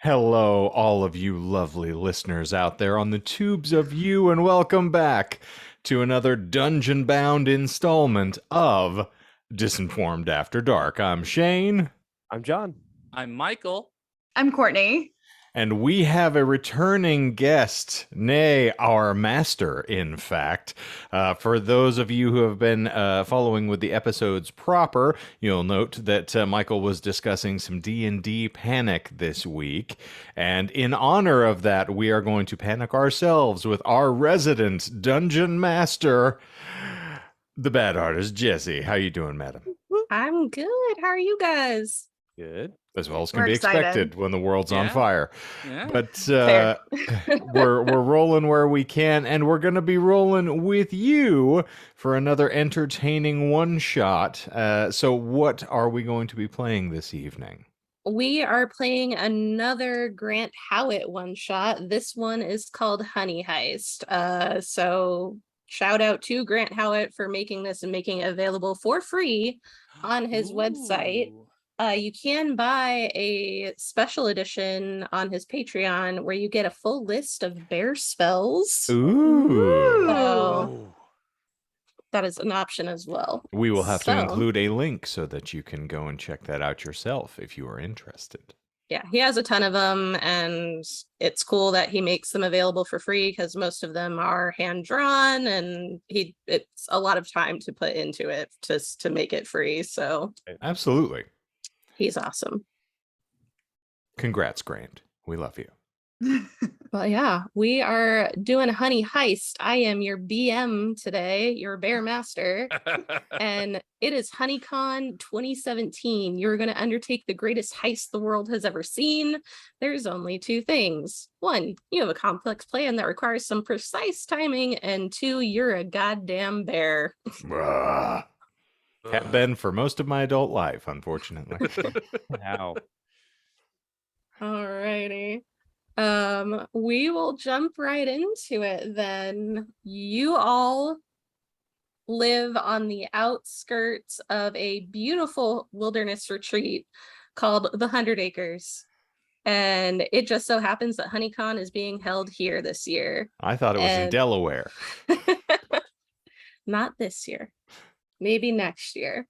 Hello, all of you lovely listeners out there on the tubes of you, and welcome back to another dungeon-bound installment of Disinformed After Dark. I'm Shane. I'm John. I'm Michael. I'm Courtney. And we have a returning guest, nay, our master, in fact. For those of you who have been following with the episodes proper, you'll note that Michael was discussing some D&D panic this week. And in honor of that, we are going to panic ourselves with our resident Dungeon Master, the bad artist, Jessie. How you doing, madam? I'm good. How are you guys? Good. As well as can We're be excited. expected when the world's on fire. Yeah. But Fair. we're rolling where we can, and we're going to be rolling with you for another entertaining one-shot. So what are we going to be playing this evening? We are playing another Grant Howitt one shot. This one is called Honey Heist. So shout out to Grant Howitt for making this and making it available for free on his website. You can buy a special edition on his Patreon where you get a full list of bear spells. Ooh. So that is an option as well. We will have to So, include a link so that you can go and check that out yourself if you are interested. yeah, he has a ton of them, and it's cool that he makes them available for free because most of them are hand drawn, and it's a lot of time to put into it just to make it free. So Absolutely. he's awesome. Congrats, Grant. We love you. Well, yeah, we are doing Honey Heist. I am your BM today, your bear master, and it is HoneyCon 2017. You're going to undertake the greatest heist the world has ever seen. There's only two things. One, you have a complex plan that requires some precise timing, and two, you're a goddamn bear. Bruh. Have been for most of my adult life, unfortunately. Wow. Alrighty. We will jump right into it then. You all live on the outskirts of a beautiful wilderness retreat called the 100 Acres. And it just so happens that HoneyCon is being held here this year. I thought it was in And- Delaware. Not this year. Maybe next year.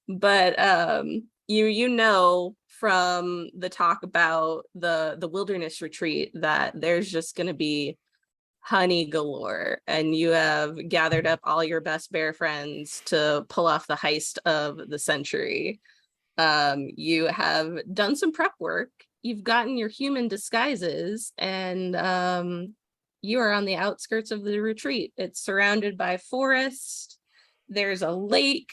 But you know from the talk about the wilderness retreat that there's just going to be honey galore, and you have gathered up all your best bear friends to pull off the heist of the century. You have done some prep work, you've gotten your human disguises, and you are on the outskirts of the retreat. It's surrounded by forest. There's a lake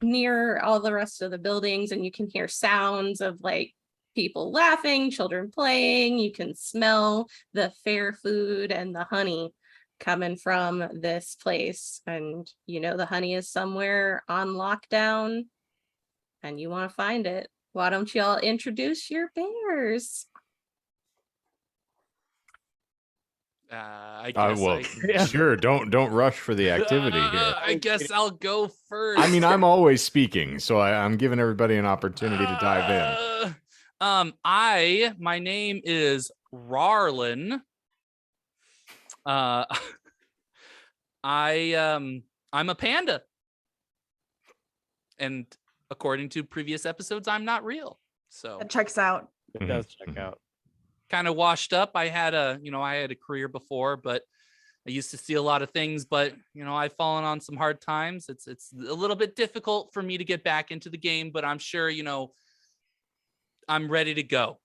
near all the rest of the buildings, and you can hear sounds of like people laughing, children playing. You can smell the fair food and the honey coming from this place, and you know the honey is somewhere on lockdown and you want to find it. Why don't you all introduce your bears? I guess Well, sure. Don't rush for the activity here. I guess I'll go first. I mean, I'm always speaking, so I'm giving everybody an opportunity to dive in. My name is Rarlin. I'm a panda, and according to previous episodes, I'm not real. So That checks out. It does check out. kind of washed up. I had a career before, but I used to see a lot of things, but I've fallen on some hard times. It's a little bit difficult for me to get back into the game, but I'm sure, I'm ready to go.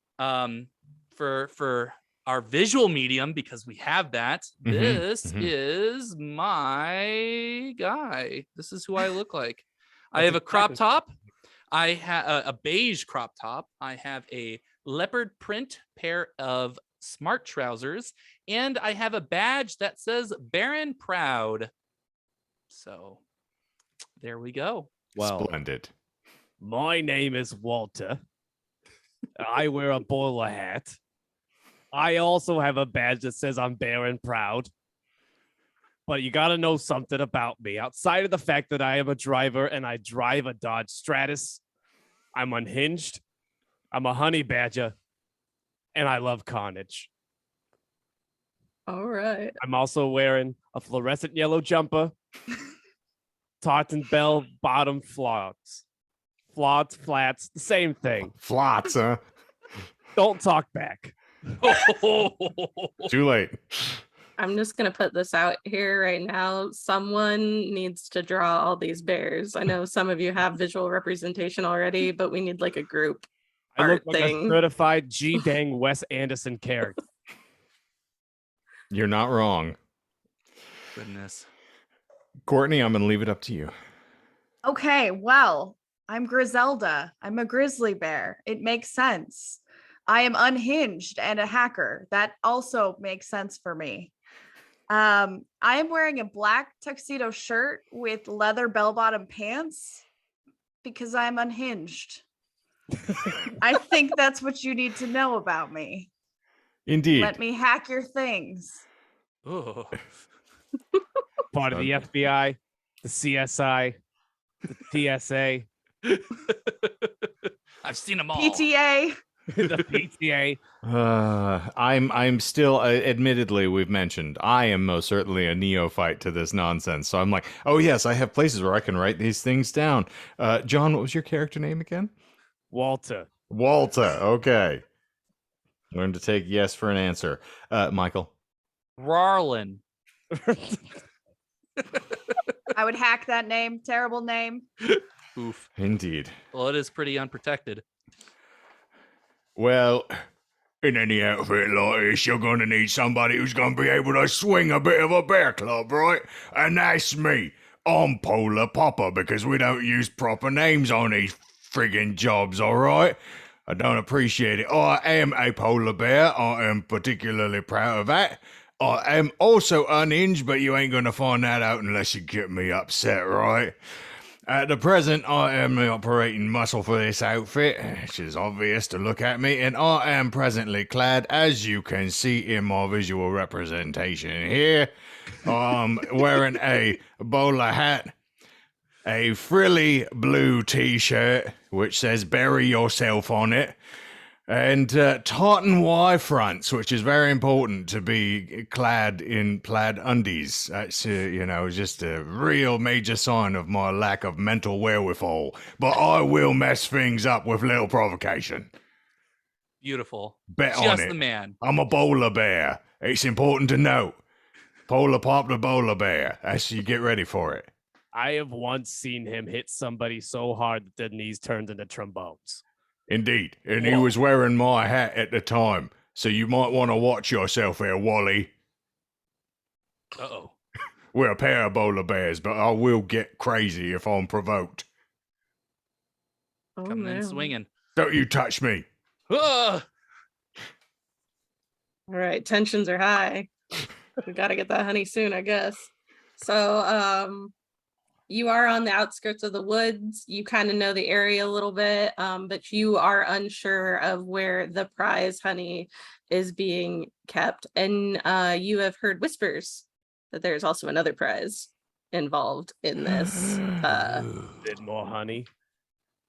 For our visual medium, because we have that. This is my guy. This is who I look like. I have a crop top. I have a beige crop top. I have a leopard print pair of smart trousers, and I have a badge that says Baron Proud. So there we go. Well, Splendid. my name is Walter. I wear a bowler hat. I also have a badge that says I'm Baron Proud. But you got to know something about me. Outside of the fact that I am a driver and I drive a Dodge Stratus, I'm unhinged. I'm a honey badger, and I love carnage. All right. I'm also wearing a fluorescent yellow jumper, tartan bell bottom flats. Flats, the same thing. Flots, huh? Don't talk back. Too late. I'm just gonna put this out here right now. Someone needs to draw all these bears. I know some of you have visual representation already, but we need like a group I look art like thing. a certified G dang Wes Anderson character. You're not wrong. Goodness. Courtney, I'm going to leave it up to you. Okay, well, I'm Griselda. I'm a grizzly bear. It makes sense. I am unhinged and a hacker. That also makes sense for me. I am wearing a black tuxedo shirt with leather bell-bottom pants because I'm unhinged. I think that's what you need to know about me. Indeed. Let me hack your things. Oh. Part of the FBI, the CSI, the TSA, I've seen them all. PTA. the PTA. I'm still, admittedly, we've mentioned, I am most certainly a neophyte to this nonsense. So I'm like, oh yes, I have places where I can write these things down. John, what was your character name again? Walter. Walter. Okay. I'm going to take yes for an answer. Michael. Rarlin. I would hack that name. Terrible name. Oof. Indeed. Well, it is pretty unprotected. Well, in any outfit like this, you're going to need somebody who's going to be able to swing a bit of a bear club, right? And that's me. I'm Polar Popper because we don't use proper names on these friggin' jobs, all right? I don't appreciate it. I am a polar bear. I am particularly proud of that. I am also unhinged, but you ain't going to find that out unless you get me upset, right? At the present, I am the operating muscle for this outfit, which is obvious to look at me, and I am presently clad, as you can see in my visual representation here. I'm wearing a bowler hat, a frilly blue t-shirt, which says bury yourself on it, and tartan Y fronts, which is very important to be clad in plaid undies. That's, just a real major sign of my lack of mental wherewithal. But I will mess things up with little provocation. Beautiful. Bet on Just it. the man. I'm a bowler bear. It's important to note. Polar pop the bowler bear. As you get ready for it. I have once seen him hit somebody so hard that their knees turned into trombones. Indeed. And he Whoa. was wearing my hat at the time. So you might want to watch yourself here, Wally. Uh-oh. We're a pair of bowler bears, but I will get crazy if I'm provoked. Oh, Coming in no. swinging. Don't you touch me. Ah! All right, tensions are high. We got to get that honey soon, I guess. So, you are on the outskirts of the woods. You kind of know the area a little bit, but you are unsure of where the prize honey is being kept. And you have heard whispers that there's also another prize involved in this. Did more honey.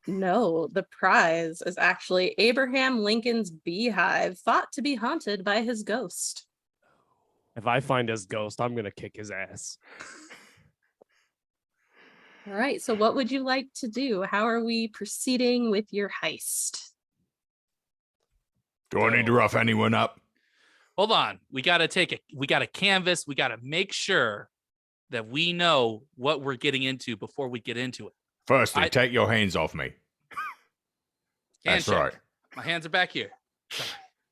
No, the prize is actually Abraham Lincoln's beehive, thought to be haunted by his ghost. If I find his ghost, I'm gonna kick his ass. All right, so what would you like to do? How are we proceeding with your heist? Do I need to rough anyone up? Hold on. We got to canvas. We got to make sure that we know what we're getting into before we get into it. Firstly, take your hands off me. Hand That's check. right. My hands are back here.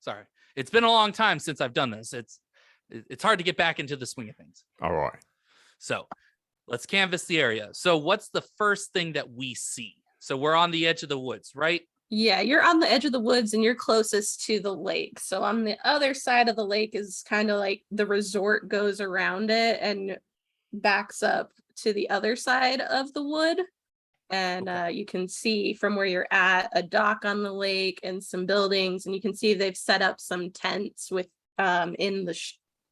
Sorry. It's been a long time since I've done this. It's hard to get back into the swing of things. All right. So let's canvas the area. So what's the first thing that we see? So we're on the edge of the woods, right? Yeah, you're on the edge of the woods and you're closest to the lake. So on the other side of the lake is kind of like the resort goes around it and backs up to the other side of the wood. And you can see from where you're at a dock on the lake and some buildings. And you can see they've set up some tents with in the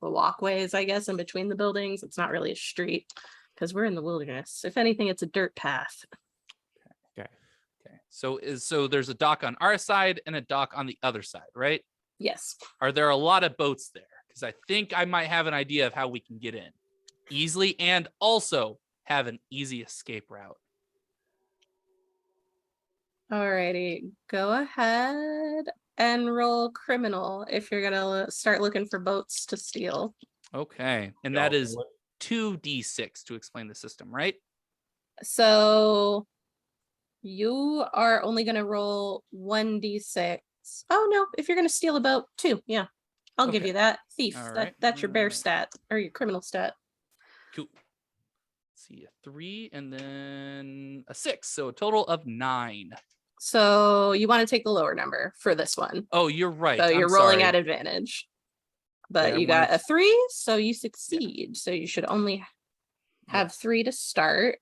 walkways, I guess, in between the buildings. It's not really a street because we're in the wilderness. If anything, it's a dirt path. Okay. So there's a dock on our side and a dock on the other side, right? Yes. Are there a lot of boats there? Because I think I might have an idea of how we can get in easily and also have an easy escape route. Alrighty, go ahead and roll criminal if you're gonna start looking for boats to steal. Okay. And that is 2d6 to explain the system, right? So you are only gonna roll 1d6. Oh no, if you're gonna steal a boat, 2. Yeah. I'll give Okay. you that. Thief. All right. That's your bear Alright. stat or your criminal stat. Cool. Let's see, a 3 and then a 6. So a total of 9. So you want to take the lower number for this one. Oh, you're right. So you're I'm rolling sorry. at advantage. But Yeah, you got a 3, so you succeed. So you should only have 3 to start.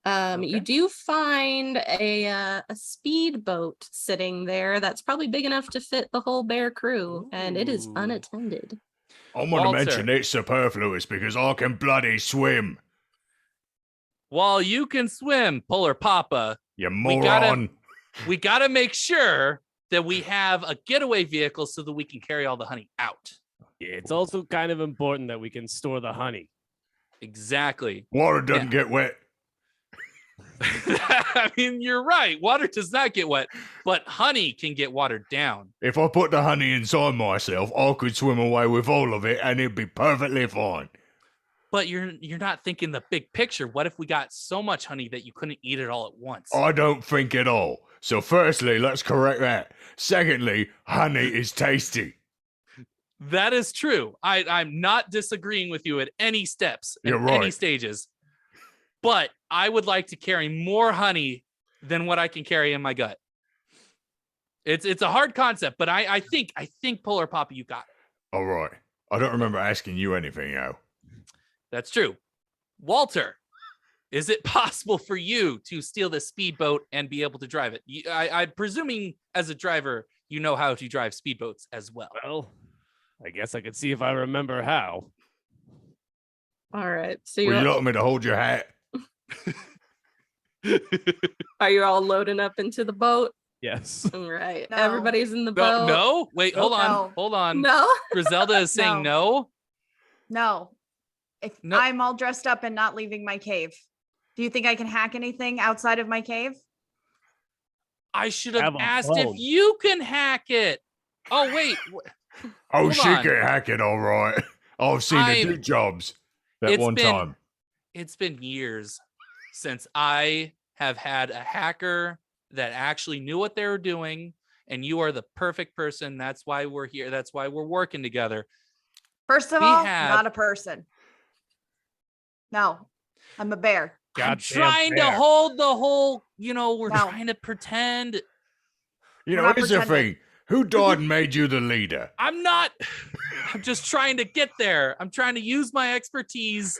You Okay. do find a speedboat sitting there that's probably big enough to fit the whole bear crew, and it is Ooh. unattended. I'm going to Walter. mention it's superfluous because I can bloody swim. While you can swim, Polar Papa, You We moron. we got to make sure that we have a getaway vehicle so that we can carry all the honey out. It's also kind of important that we can store the honey. Exactly. Water doesn't get wet. I mean, you're right. Water does not get wet, but honey can get watered down. If I put the honey inside myself, I could swim away with all of it and it'd be perfectly fine. But you're not thinking the big picture. What if we got so much honey that you couldn't eat it all at once? I don't think at all. So firstly, let's correct that. Secondly, honey is tasty. That is true. I'm not disagreeing with you at any steps, at You're any right. stages. But I would like to carry more honey than what I can carry in my gut. It's a hard concept, but I think Polar Papa, you got it. All right. I don't remember asking you anything, yo. That's true. Walter, is it possible for you to steal the speedboat and be able to drive it? I'm presuming as a driver, you know how to drive speedboats as well. Well, I guess I could see if I remember how. All right. So Will you you're, like me to hold your hat? are you all loading up into the boat? Yes. All right. No. Everybody's in the No, boat. no, wait, hold on, No. hold on. No. Griselda is saying no. No. If No. I'm all dressed up and not leaving my cave, do you think I can hack anything outside of my cave? I should have Have a asked phone. if you can hack it. Oh, wait. Oh, Hold she on. can hack it, all right. I've seen her do jobs that It's one been- time. It's been years since I have had a hacker that actually knew what they were doing, and you are the perfect person. That's why we're here. That's why we're working together. First of We all, have- not a person. No, I'm a bear. I'm Goddamn trying to bear. hold the whole, we're No. trying to pretend. You We're know, not here's the pretending. thing. Who died and made you the leader? I'm just trying to get there. I'm trying to use my expertise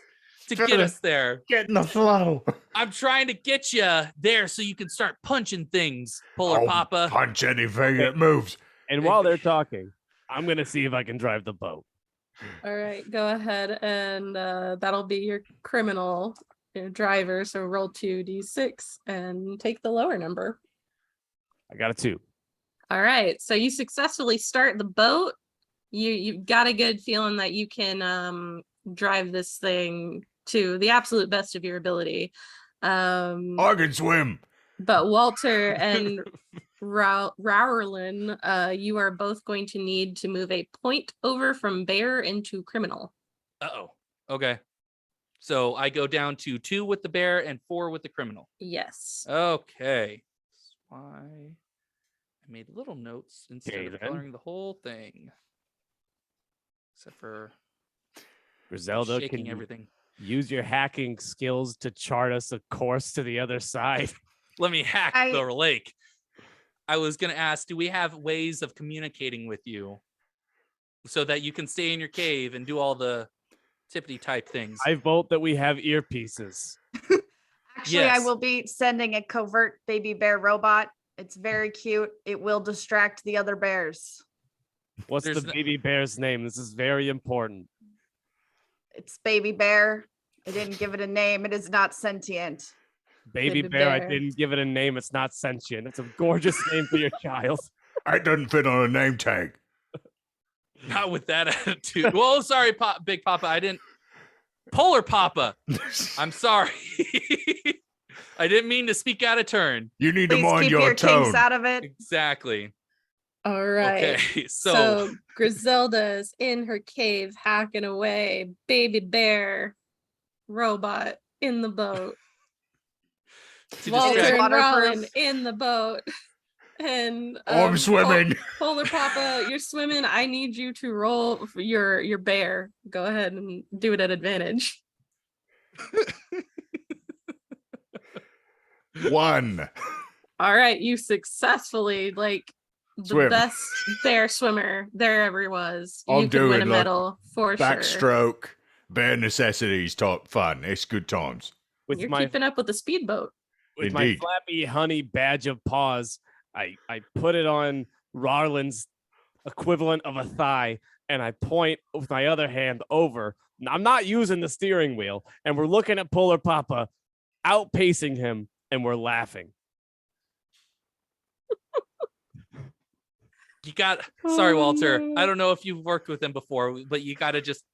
to Trying get to- us there. Get in the flow. I'm trying to get you there so you can start punching things, Polar I'll Papa. punch anything that moves. And while they're talking, I'm going to see if I can drive the boat. All right. Go ahead and that'll be your criminal driver. So roll 2d6 and take the lower number. I got a 2. All right. So you successfully start the boat. You've got a good feeling that you can drive this thing to the absolute best of your ability. I can swim. But Walter and Rowlerlin, you are both going to need to move a point over from bear into criminal. Uh-oh. Okay. So I go down to 2 with the bear and 4 with the criminal. Yes. Okay. That's why I made little notes instead Okay, of then. coloring the whole thing. Except for Griselda, shaking can you everything. use your hacking skills to chart us a course to the other side? Let me hack I- the lake. I was going to ask, do we have ways of communicating with you so that you can stay in your cave and do all the tippity type things? I vote that we have earpieces. Actually, I Yes. will be sending a covert baby bear robot. It's very cute. It will distract the other bears. What's There's the no- baby bear's name? This is very important. It's baby bear. I didn't give it a name. It is not sentient. Baby Baby bear, I bear. didn't give it a name. It's not sentient. It's a gorgeous name for your child. It doesn't fit on a name tag. Not with that attitude. Well, sorry, Big Papa. I didn't. Polar Papa. I'm sorry. I didn't mean to speak out of turn. You need to Please mind keep your your kinks tone. out of it. Exactly. All right. Okay, So Griselda's in her cave hacking away. Baby bear robot in the boat. To Walter distract- and Waterproof. Rollin in the boat. And I'm swimming. Polar Papa, you're swimming. I need you to roll for your bear. Go ahead and do it at advantage. 1. All right, you successfully the Swim. best bear swimmer there ever was. I'm You could win doing, a look, medal for sure. Backstroke. Bare necessities type fun. It's good times. With You're my keeping up with the speedboat. with my Indeed. flappy honey badge of paws, I put it on Rarlin's equivalent of a thigh, and I point with my other hand over. I'm not using the steering wheel, and we're looking at Polar Papa outpacing him, and we're laughing. You got. Sorry, Oh, Walter. no. I don't know if you've worked with him before, but you got to just,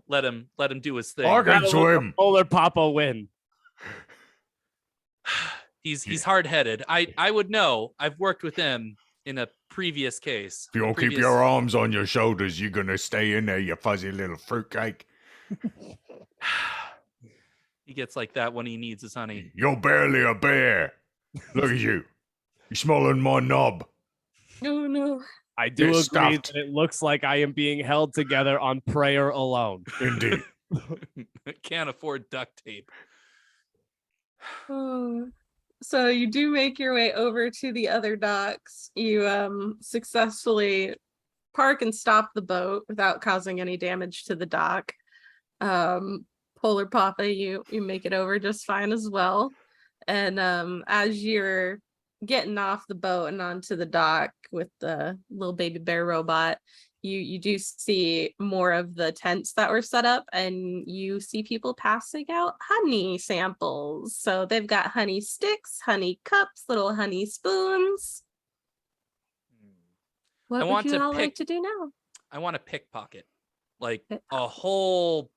let him do his thing. I can Gotta let swim. Polar Papa win. He's hard-headed. I would know. I've worked with him in a previous case. If you don't keep your arms on your shoulders, you're going to stay in there, you fuzzy little fruitcake. He gets like that when he needs his honey. You're barely a bear. Look at you. You're smaller than my knob. Oh no. I do Get agree stuffed. that it looks like I am being held together on prayer alone. Indeed. Can't afford duct tape. Oh. So you do make your way over to the other docks. You successfully park and stop the boat without causing any damage to the dock. Polar Papa, you make it over just fine as well. And as you're getting off the boat and onto the dock with the little baby bear robot, you do see more of the tents that were set up, and you see people passing out honey samples. So they've got honey sticks, honey cups, little honey spoons. What want would you to all like pick- to do now? I want to pickpocket, like Pick- a whole,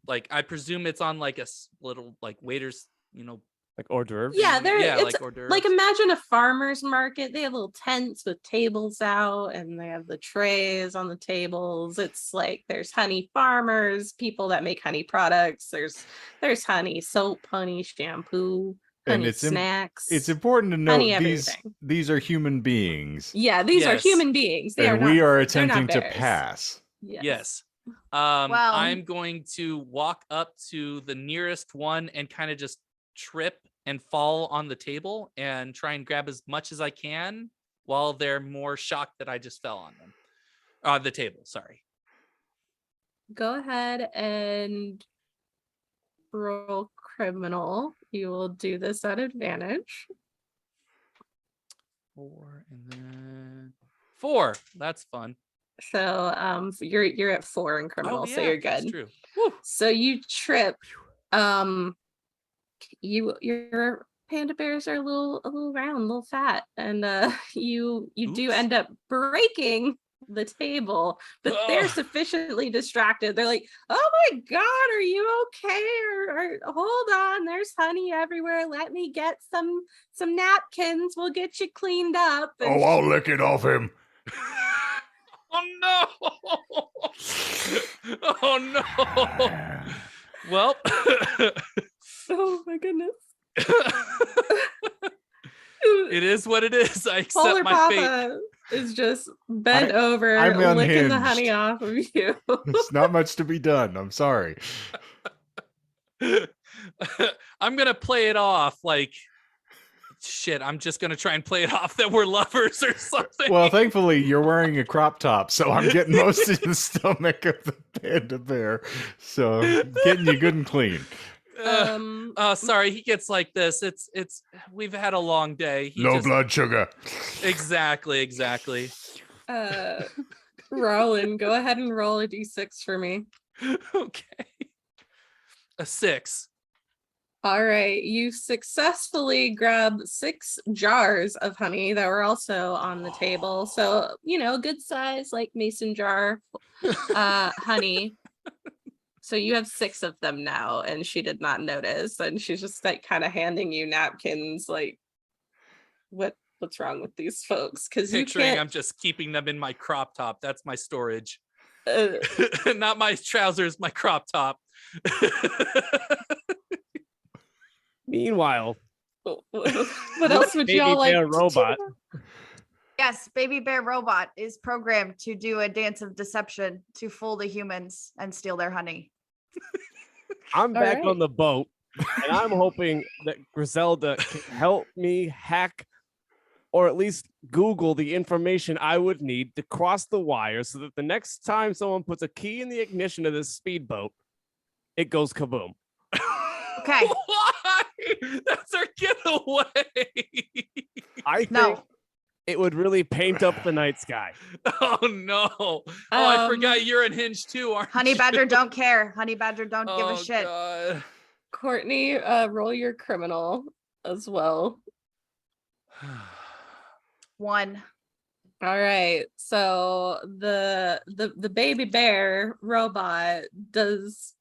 like I presume it's on like a little like waiters, Like hors d'oeuvres. Yeah, it's like hors d'oeuvres. like imagine a farmer's market. They have little tents with tables out, and they have the trays on the tables. It's like there's honey farmers, people that make honey products. There's honey soap, honey shampoo, And honey snacks. It's important to note honey these everything. these are human beings. Yeah, these are Yes. human beings. They And are we not, are they're not attempting to bears. pass. Yes. Well- I'm going to walk up to the nearest one and kind of just trip and fall on the table and try and grab as much as I can while they're more shocked that I just fell on them. On the table, sorry. Go ahead and roll criminal. You will do this at advantage. 4 and then 4. That's fun. So you're at 4 in criminal, so you're That's good. true. So you trip. Your panda bears are a little round, a little fat, and you do Oops. end up breaking the table, but they're Ugh. sufficiently distracted. They're like, "Oh my god, are you okay? Or hold on, there's honey everywhere. Let me get some napkins. We'll get you cleaned up." And Oh, I'll lick it off him. Oh no! Oh no! Well, oh my goodness. it is what it is. I accept Polar my fate. Papa is just bent over, I'm licking the unhinged. honey off of you. There's not much to be done. I'm sorry. I'm gonna play it off like shit. I'm just gonna try and play it off that we're lovers or something. Well, thankfully, you're wearing a crop top, so I'm getting most of the stomach of the panda bear. So I'm getting you good and clean. Sorry, he gets like this. It's we've had a long day. He Low just- blood sugar. Exactly. Rollin, go ahead and roll a d6 for me. Okay. A 6. All right, you successfully grabbed 6 jars of honey that were also on the table. So, good size, like mason jar honey. So you have 6 of them now, and she did not notice. And she's just like kind of handing you napkins, like, what's wrong with these folks? Because you Picturing can't. I'm just keeping them in my crop top. That's my storage. Uh, Not my trousers, my crop top. Meanwhile, what else would Baby y'all like Bear to Robot. do? Yes, Baby Bear Robot is programmed to do a dance of deception to fool the humans and steal their honey. I'm All back right. on the boat, and I'm hoping that Griselda can help me hack or at least Google the information I would need to cross the wire so that the next time someone puts a key in the ignition of this speedboat, it goes kaboom. Okay. Why? That's our getaway. I think No. it would really paint up the night sky. Oh no. Oh, I forgot you're unhinged too, aren't Honey you? Badger don't care. Honey Badger don't give a Oh, shit. God. Courtney, roll your criminal as well. 1. All right. So the baby bear robot does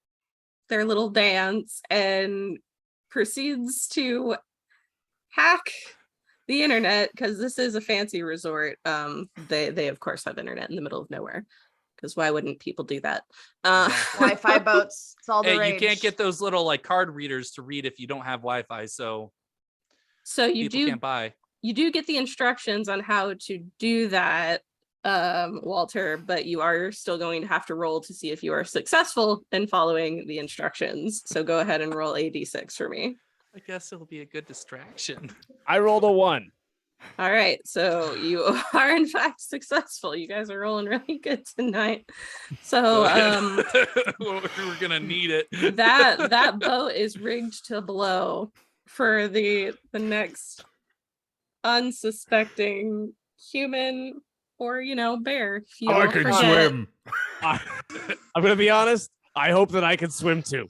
their little dance and proceeds to hack the internet, because this is a fancy resort. They of course have internet in the middle of nowhere, because why wouldn't people do that? Exactly. Wi-Fi boats. It's all the Hey, rage. you can't get those little like card readers to read if you don't have Wi-Fi, so So you people can't buy. you do get the instructions on how to do that, Walter, but you are still going to have to roll to see if you are successful in following the instructions. So go ahead and roll a d6 for me. I guess it'll be a good distraction. I rolled a 1. All right, so you are in fact successful. You guys are rolling really good tonight. So we're gonna need it. that boat is rigged to blow for the next unsuspecting human or bear. If you I all can forget. swim. I'm gonna be honest. I hope that I can swim too.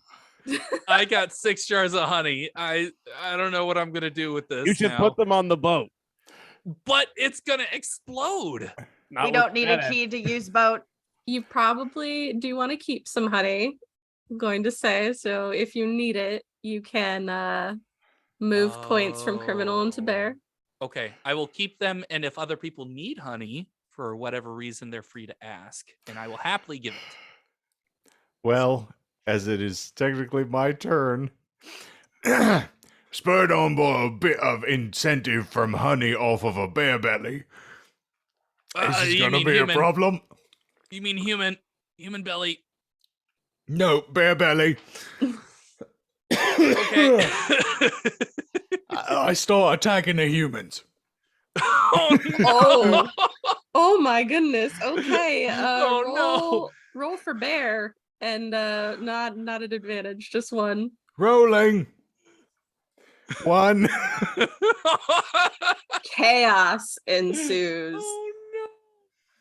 I got 6 jars of honey. I don't know what I'm gonna do with this. You should now. put them on the boat. But it's gonna explode. Not We with don't need a that key to use boat. You probably do want to keep some honey, I'm going to say. So if you need it, you can move points from criminal into bear. Okay, I will keep them, and if other people need honey for whatever reason, they're free to ask, and I will happily give it. Well, as it is technically my turn, spurred on by a bit of incentive from honey off of a bear belly, this is You gonna mean be human. a problem. You mean human belly? No, bear belly. Okay. I start attacking the humans. Oh no! Oh. Oh my goodness. Okay. Oh, roll for bear, and not an advantage, just 1. Rolling. 1. Chaos ensues. Oh no!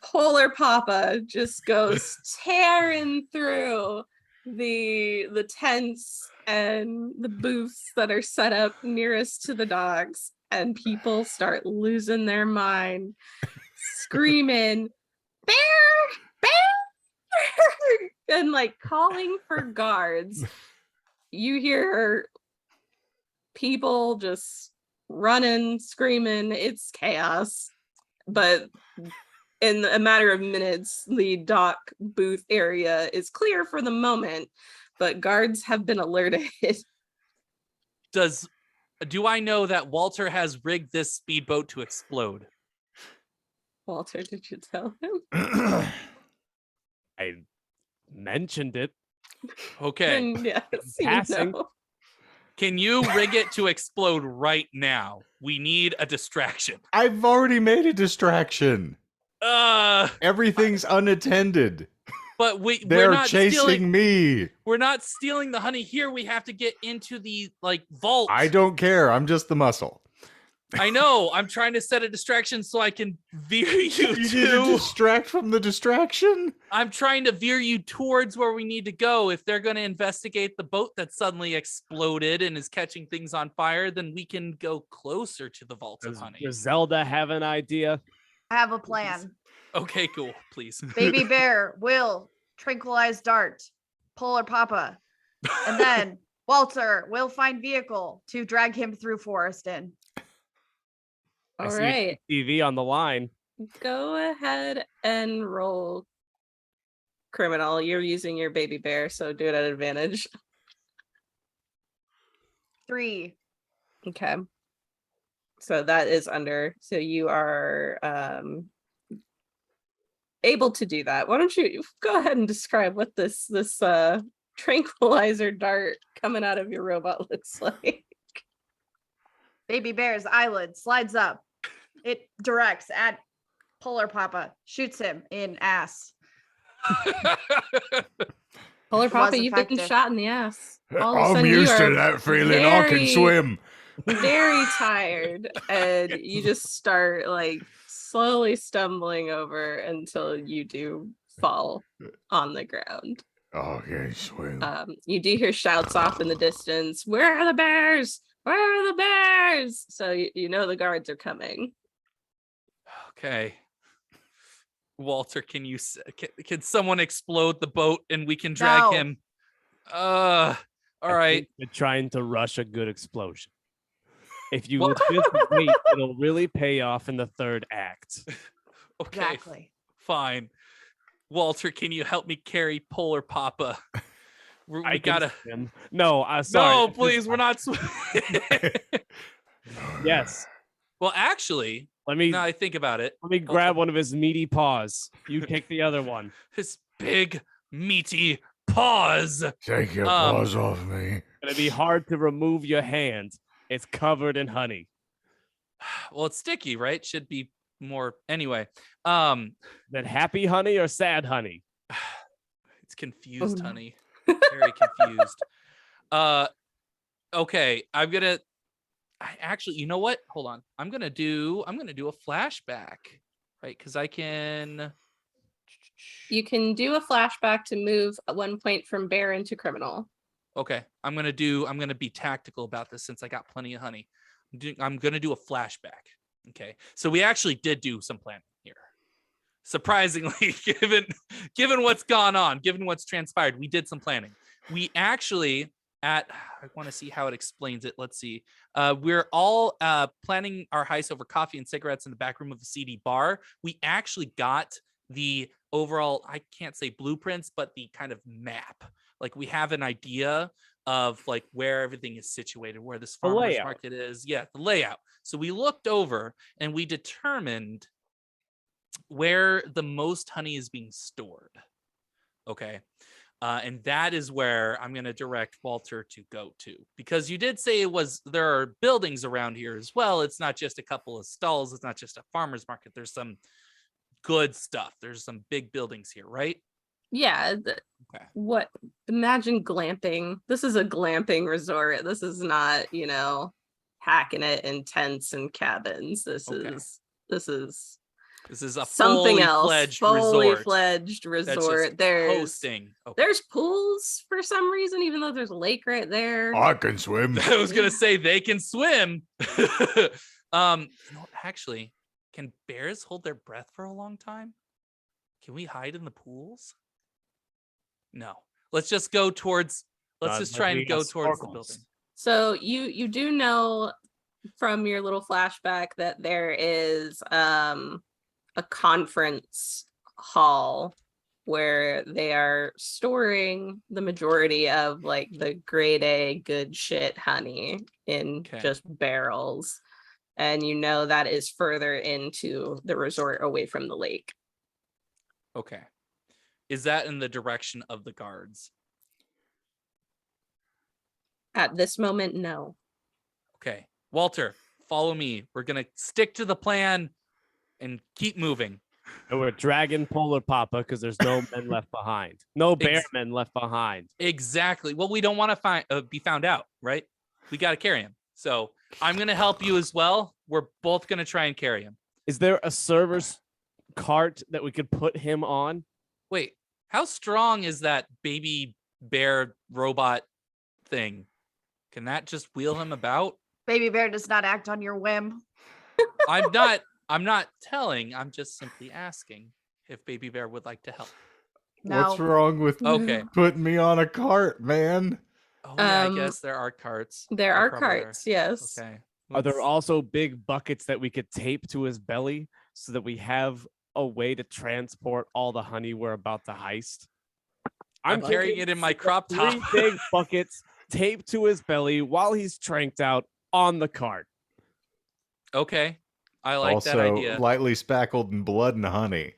Polar Papa just goes tearing through the tents and the booths that are set up nearest to the dogs, and people start losing their mind, screaming, "Bear! Bear!" and like calling for guards. You hear people just running, screaming. It's chaos. But in a matter of minutes, the dock booth area is clear for the moment, but guards have been alerted. Do I know that Walter has rigged this speedboat to explode? Walter, did you tell him? I mentioned it. Okay. And yes, Passing. Can you rig it to explode right now? We need a distraction. I've already made a distraction. Everything's unattended. But we're They're not chasing stealing. me. We're not stealing the honey here. We have to get into the vault. I don't care. I'm just the muscle. I know. I'm trying to set a distraction so I can veer you You need to distract from the distraction? I'm trying to veer you towards where we need to go. If they're going to investigate the boat that suddenly exploded and is catching things on fire, then we can go closer to the vault of Does honey. Griselda have an idea? I have a plan. Okay, cool. Please. Baby Bear will tranquilize Dart, Polar Papa, and then Walter will find vehicle to drag him through Forest Inn. All see right. TV on the line. Go ahead and roll criminal. You're using your baby bear, so do it at advantage. 3. Okay. So that is under. So you are able to do that. Why don't you go ahead and describe what this tranquilizer dart coming out of your robot looks like? Baby Bear's eyelid slides up. It directs at Polar Papa, shoots him in ass. Polar Papa, Was you've been effective. shot in the ass. All of a I'm sudden, used you to are that feeling. I can very- swim. very tired, and you just start like slowly stumbling over until you do fall on the ground. Oh, I can swim. You do hear shouts off in the distance. Where are the bears? Where are the bears? So you know the guards are coming. Okay. Walter, can someone explode the boat and we can drag No. him? All right. You're trying to rush a good explosion. If you would just wait, it'll really pay off in the third act. Okay. Exactly. Fine. Walter, can you help me carry Polar Papa? We I gotta. swim. No, sorry. No, please, we're not. Yes. Well, actually, Let me now I think about it, let me grab one of his meaty paws. You take the other one. his big meaty paws. Take your Um, paws off me. It's gonna be hard to remove your hand. It's covered in honey. Well, it's sticky, right? Should be more anyway. That happy honey or sad honey? It's confused, Oh. honey. Very confused. Okay, you know what? Hold on. I'm gonna do a flashback, right? Because I can. You can do a flashback to move 1 point from bear into criminal. Okay, I'm gonna be tactical about this since I got plenty of honey. I'm gonna do a flashback. Okay, so we actually did do some planning here. Surprisingly, given what's gone on, given what's transpired, we did some planning. We actually I want to see how it explains it. Let's see. We're all planning our heist over coffee and cigarettes in the back room of the CD bar. We actually got the overall, I can't say blueprints, but the kind of map. Like we have an idea of like where everything is situated, where this farmer's layout. market is. Yeah, the layout. So we looked over and we determined where the most honey is being stored. Okay. And that is where I'm going to direct Walter to go to, because you did say there are buildings around here as well. It's not just a couple of stalls. It's not just a farmer's market. There's some good stuff. There's some big buildings here, right? Yeah. Okay. What? Imagine glamping. This is a glamping resort. This is not, hacking it in tents and cabins. This Okay. is This is a something else. fledged Fully resort. fledged That's resort. just There's hosting. Okay. there's pools for some reason, even though there's a lake right there. I can swim. I was gonna say they can swim. Actually, can bears hold their breath for a long time? Can we hide in the pools? No. Let's just go towards. Let's just try and go towards the building. So you do know from your little flashback that there is a conference hall where they are storing the majority of like the grade A good shit honey in Okay. just barrels. And that is further into the resort away from the lake. Okay. Is that in the direction of the guards? At this moment, no. Okay. Walter, follow me. We're gonna stick to the plan and keep moving. And we're dragging Polar Papa because there's no men left behind. No bear men left behind. Exactly. Well, we don't want to be found out, right? We got to carry him. So I'm going to help you as well. We're both going to try and carry him. Is there a server's cart that we could put him on? Wait, how strong is that baby bear robot thing? Can that just wheel him about? Baby bear does not act on your whim. I'm not telling. I'm just simply asking if baby bear would like to help. No. What's wrong with Okay. putting me on a cart, man? Oh yeah, I Um, guess there are carts. There are probably carts, yes. Okay. Are there Let's- also big buckets that we could tape to his belly so that we have a way to transport all the honey we're about to heist? I'm carrying thinking it in my crop top. 3 big buckets taped to his belly while he's tranked out on the cart. Okay. I like Also, that idea. lightly spackled in blood and honey.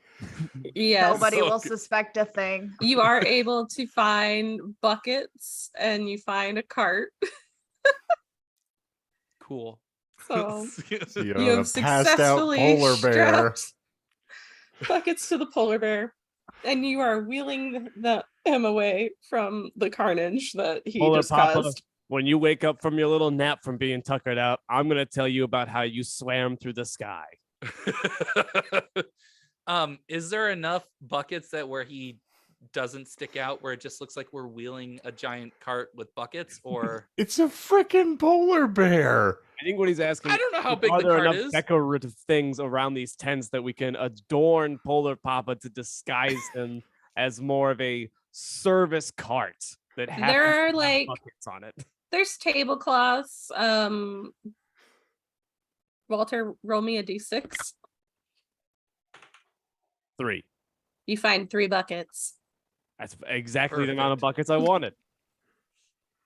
Yes. Nobody So will good. suspect a thing. You are able to find buckets and you find a cart. Cool. So So you you have have a passed out successfully polar bear. strapped buckets to the polar bear, and you are wheeling him away from the carnage that he Polar just Papa, caused. when you wake up from your little nap from being tuckered out, I'm going to tell you about how you swam through the sky. Is there enough buckets that where he doesn't stick out, where it just looks like we're wheeling a giant cart with buckets? Or It's a freaking polar bear. I think what he's asking I don't know how is, big are the there cart enough is. decorative things around these tents that we can adorn Polar Papa to disguise him as more of a service cart that happens There to are have like buckets on it? there's tablecloths. Walter, roll me a d6. 3. You find 3 buckets. That's exactly the amount of Perfect. buckets I wanted.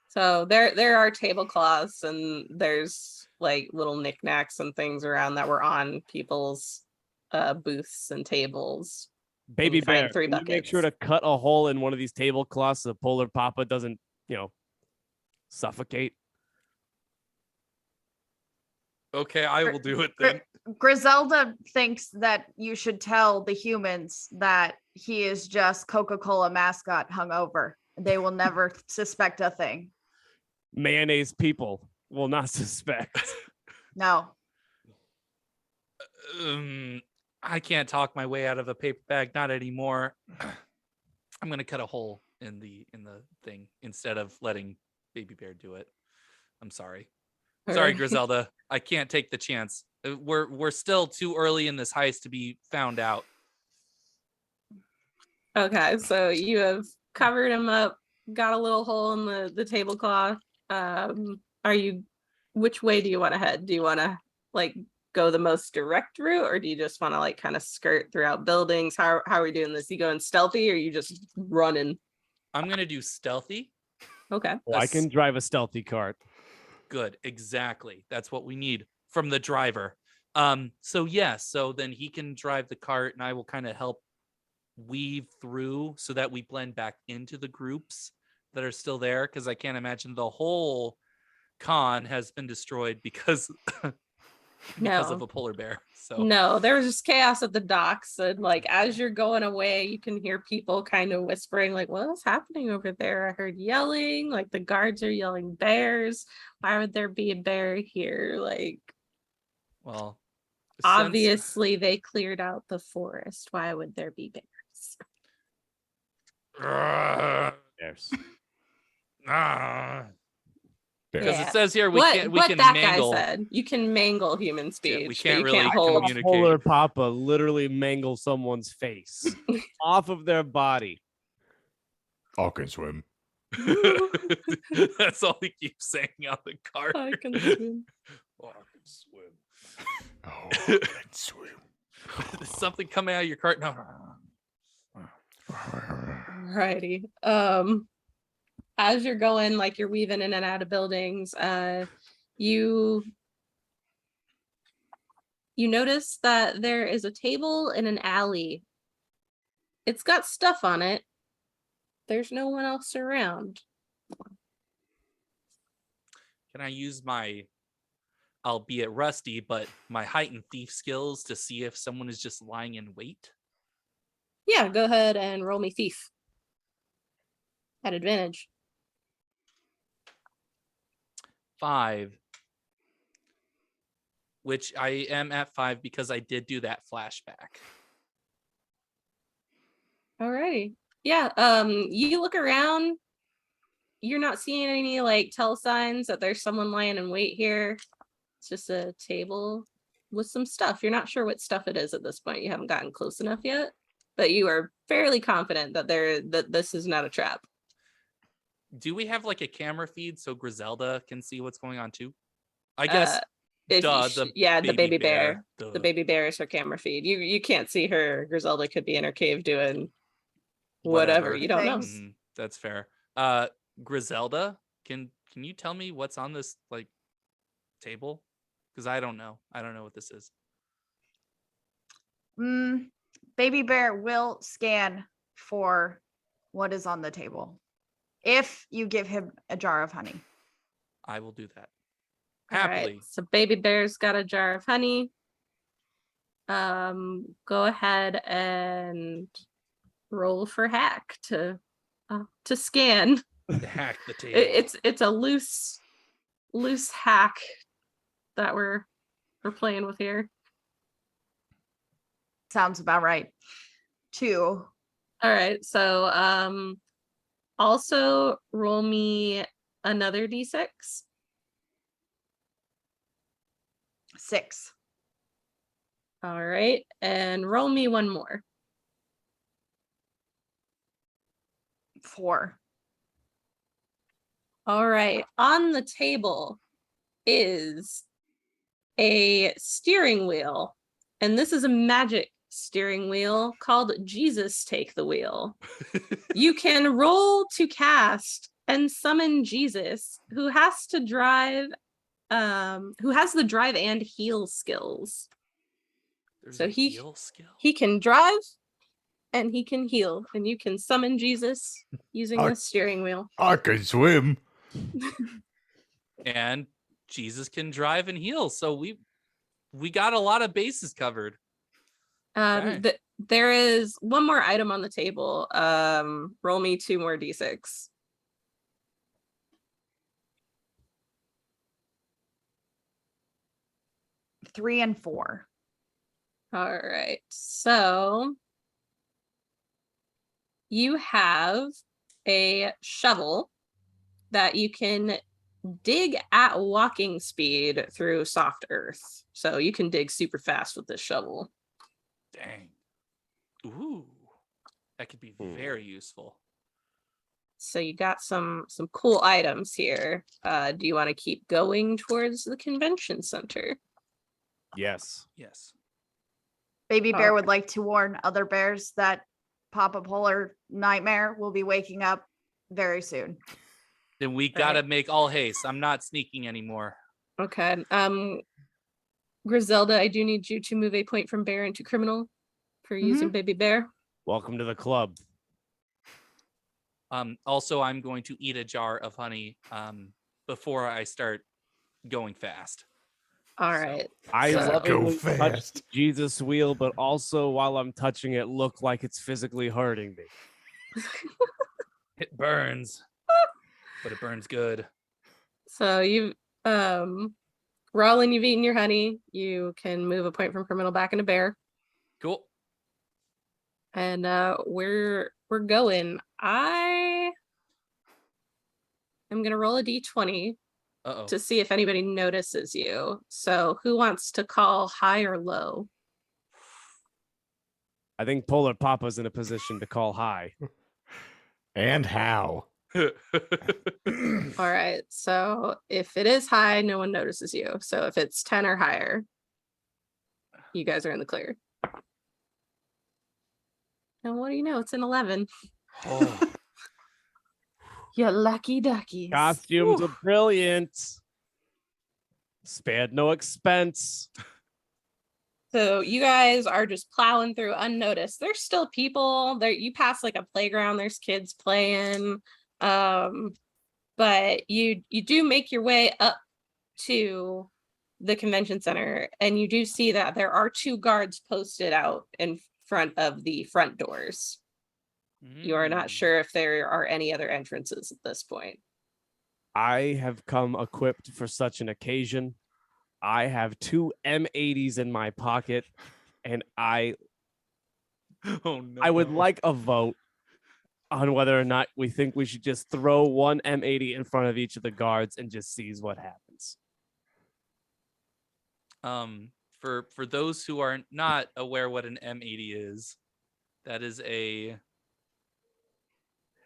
So there are tablecloths and there's like little knickknacks and things around that were on people's booths and tables. Baby you find bear, 3 can you make sure to cut a hole in one of these tablecloths so Polar Papa doesn't, suffocate? Okay, I will do it then. Griselda thinks that you should tell the humans that he is just Coca-Cola mascot hungover. They will never suspect a thing. Mayonnaise people will not suspect. No. I can't talk my way out of a paper bag, not anymore. I'm gonna cut a hole in the thing instead of letting baby bear do it. I'm sorry. Sorry, Griselda. I can't take the chance. We're still too early in this heist to be found out. Okay, so you have covered him up, got a little hole in the tablecloth. Which way do you want to head? Do you want to like go the most direct route, or do you just want to like kind of skirt throughout buildings? How are we doing this? You going stealthy, or you just running? I'm gonna do stealthy. Okay. Well, I can drive a stealthy cart. Good, exactly. That's what we need from the driver. So then he can drive the cart, and I will kind of help weave through so that we blend back into the groups that are still there, because I can't imagine the whole con has been destroyed because of a polar bear. So No, there was just chaos at the docks, and like as you're going away, you can hear people kind of whispering, like, "What's happening over there?" I heard yelling, like the guards are yelling bears. Why would there be a bear here? Like, well, obviously they cleared out the forest. Why would there be bears? There's Because Yeah. it says here we What can that mangle. guy said. You can mangle human speech. we but can't you really can't hold. communicate. Polar Papa literally mangle someone's face off of their body. I can swim. That's all he keeps saying on the cart. I can swim. Oh, I can swim. Oh, I can swim. There's something coming out of your cart. No. Alrighty. As you're going, like you're weaving in and out of buildings, you notice that there is a table in an alley. It's got stuff on it. There's no one else around. Can I use my, albeit rusty, but my heightened thief skills to see if someone is just lying in wait? Yeah, go ahead and roll me thief. At advantage. 5. which I am at 5 because I did do that flashback. Alrighty. Yeah. You look around. You're not seeing any like tell signs that there's someone lying in wait here. It's just a table with some stuff. You're not sure what stuff it is at this point. You haven't gotten close enough yet, but you are fairly confident that this is not a trap. Do we have like a camera feed so Griselda can see what's going on too? I guess. The baby bear. Duh. The baby bear is her camera feed. You can't see her. Griselda could be in her cave doing whatever. You don't know. That's fair. Griselda, can you tell me what's on this like table? Because I don't know. I don't know what this is. Baby bear will scan for what is on the table if you give him a jar of honey. I will do that. Happily. Right, so baby bear's got a jar of honey. Go ahead and roll for hack to scan. Hack the table. It's a loose hack that we're playing with here. Sounds about right. 2. All right. So also roll me another d6. 6. All right. And roll me one more. 4. All right. On the table is a steering wheel. And this is a magic steering wheel called Jesus Take the Wheel. You can roll to cast and summon Jesus, who has to drive, who has the drive and heal skills. So he can drive and he can heal, and you can summon Jesus using the steering wheel. I can swim. And Jesus can drive and heal. So we got a lot of bases covered. There is one more item on the table. Roll me 2 more d6. 3 and 4. All right. So you have a shovel that you can dig at walking speed through soft earth. So you can dig super fast with this shovel. Dang. Ooh. That could be very useful. So you got some cool items here. Do you want to keep going towards the convention center? Yes. Baby bear would like to warn other bears that Papa Polar Nightmare will be waking up very soon. Then we gotta make all haste. I'm not sneaking anymore. Okay. Griselda, I do need you to move a point from bear into criminal for using baby bear. Welcome to the club. Also, I'm going to eat a jar of honey before I start going fast. All right. I love go it when fast. touch Jesus wheel, but also while I'm touching it, look like it's physically hurting me. It burns, but it burns good. So you, Rollin, you've eaten your honey. You can move a point from criminal back into bear. Cool. And we're going. I am gonna roll a d20 to see if anybody notices you. So who wants to call high or low? I think Polar Papa's in a position to call high. And how? All right. So if it is high, no one notices you. So if it's 10 or higher, you guys are in the clear. And what do you know? It's an 11. Oh. You lucky duckies. Costumes are brilliant. Spared no expense. So you guys are just plowing through unnoticed. There's still people there. You pass like a playground. There's kids playing. But you do make your way up to the convention center, and you do see that there are 2 guards posted out in front of the front doors. You are not sure if there are any other entrances at this point. I have come equipped for such an occasion. I have 2 M80s in my pocket, and I Oh no. I would like a vote on whether or not we think we should just throw one M80 in front of each of the guards and just seize what happens. For those who are not aware what an M80 is, that is a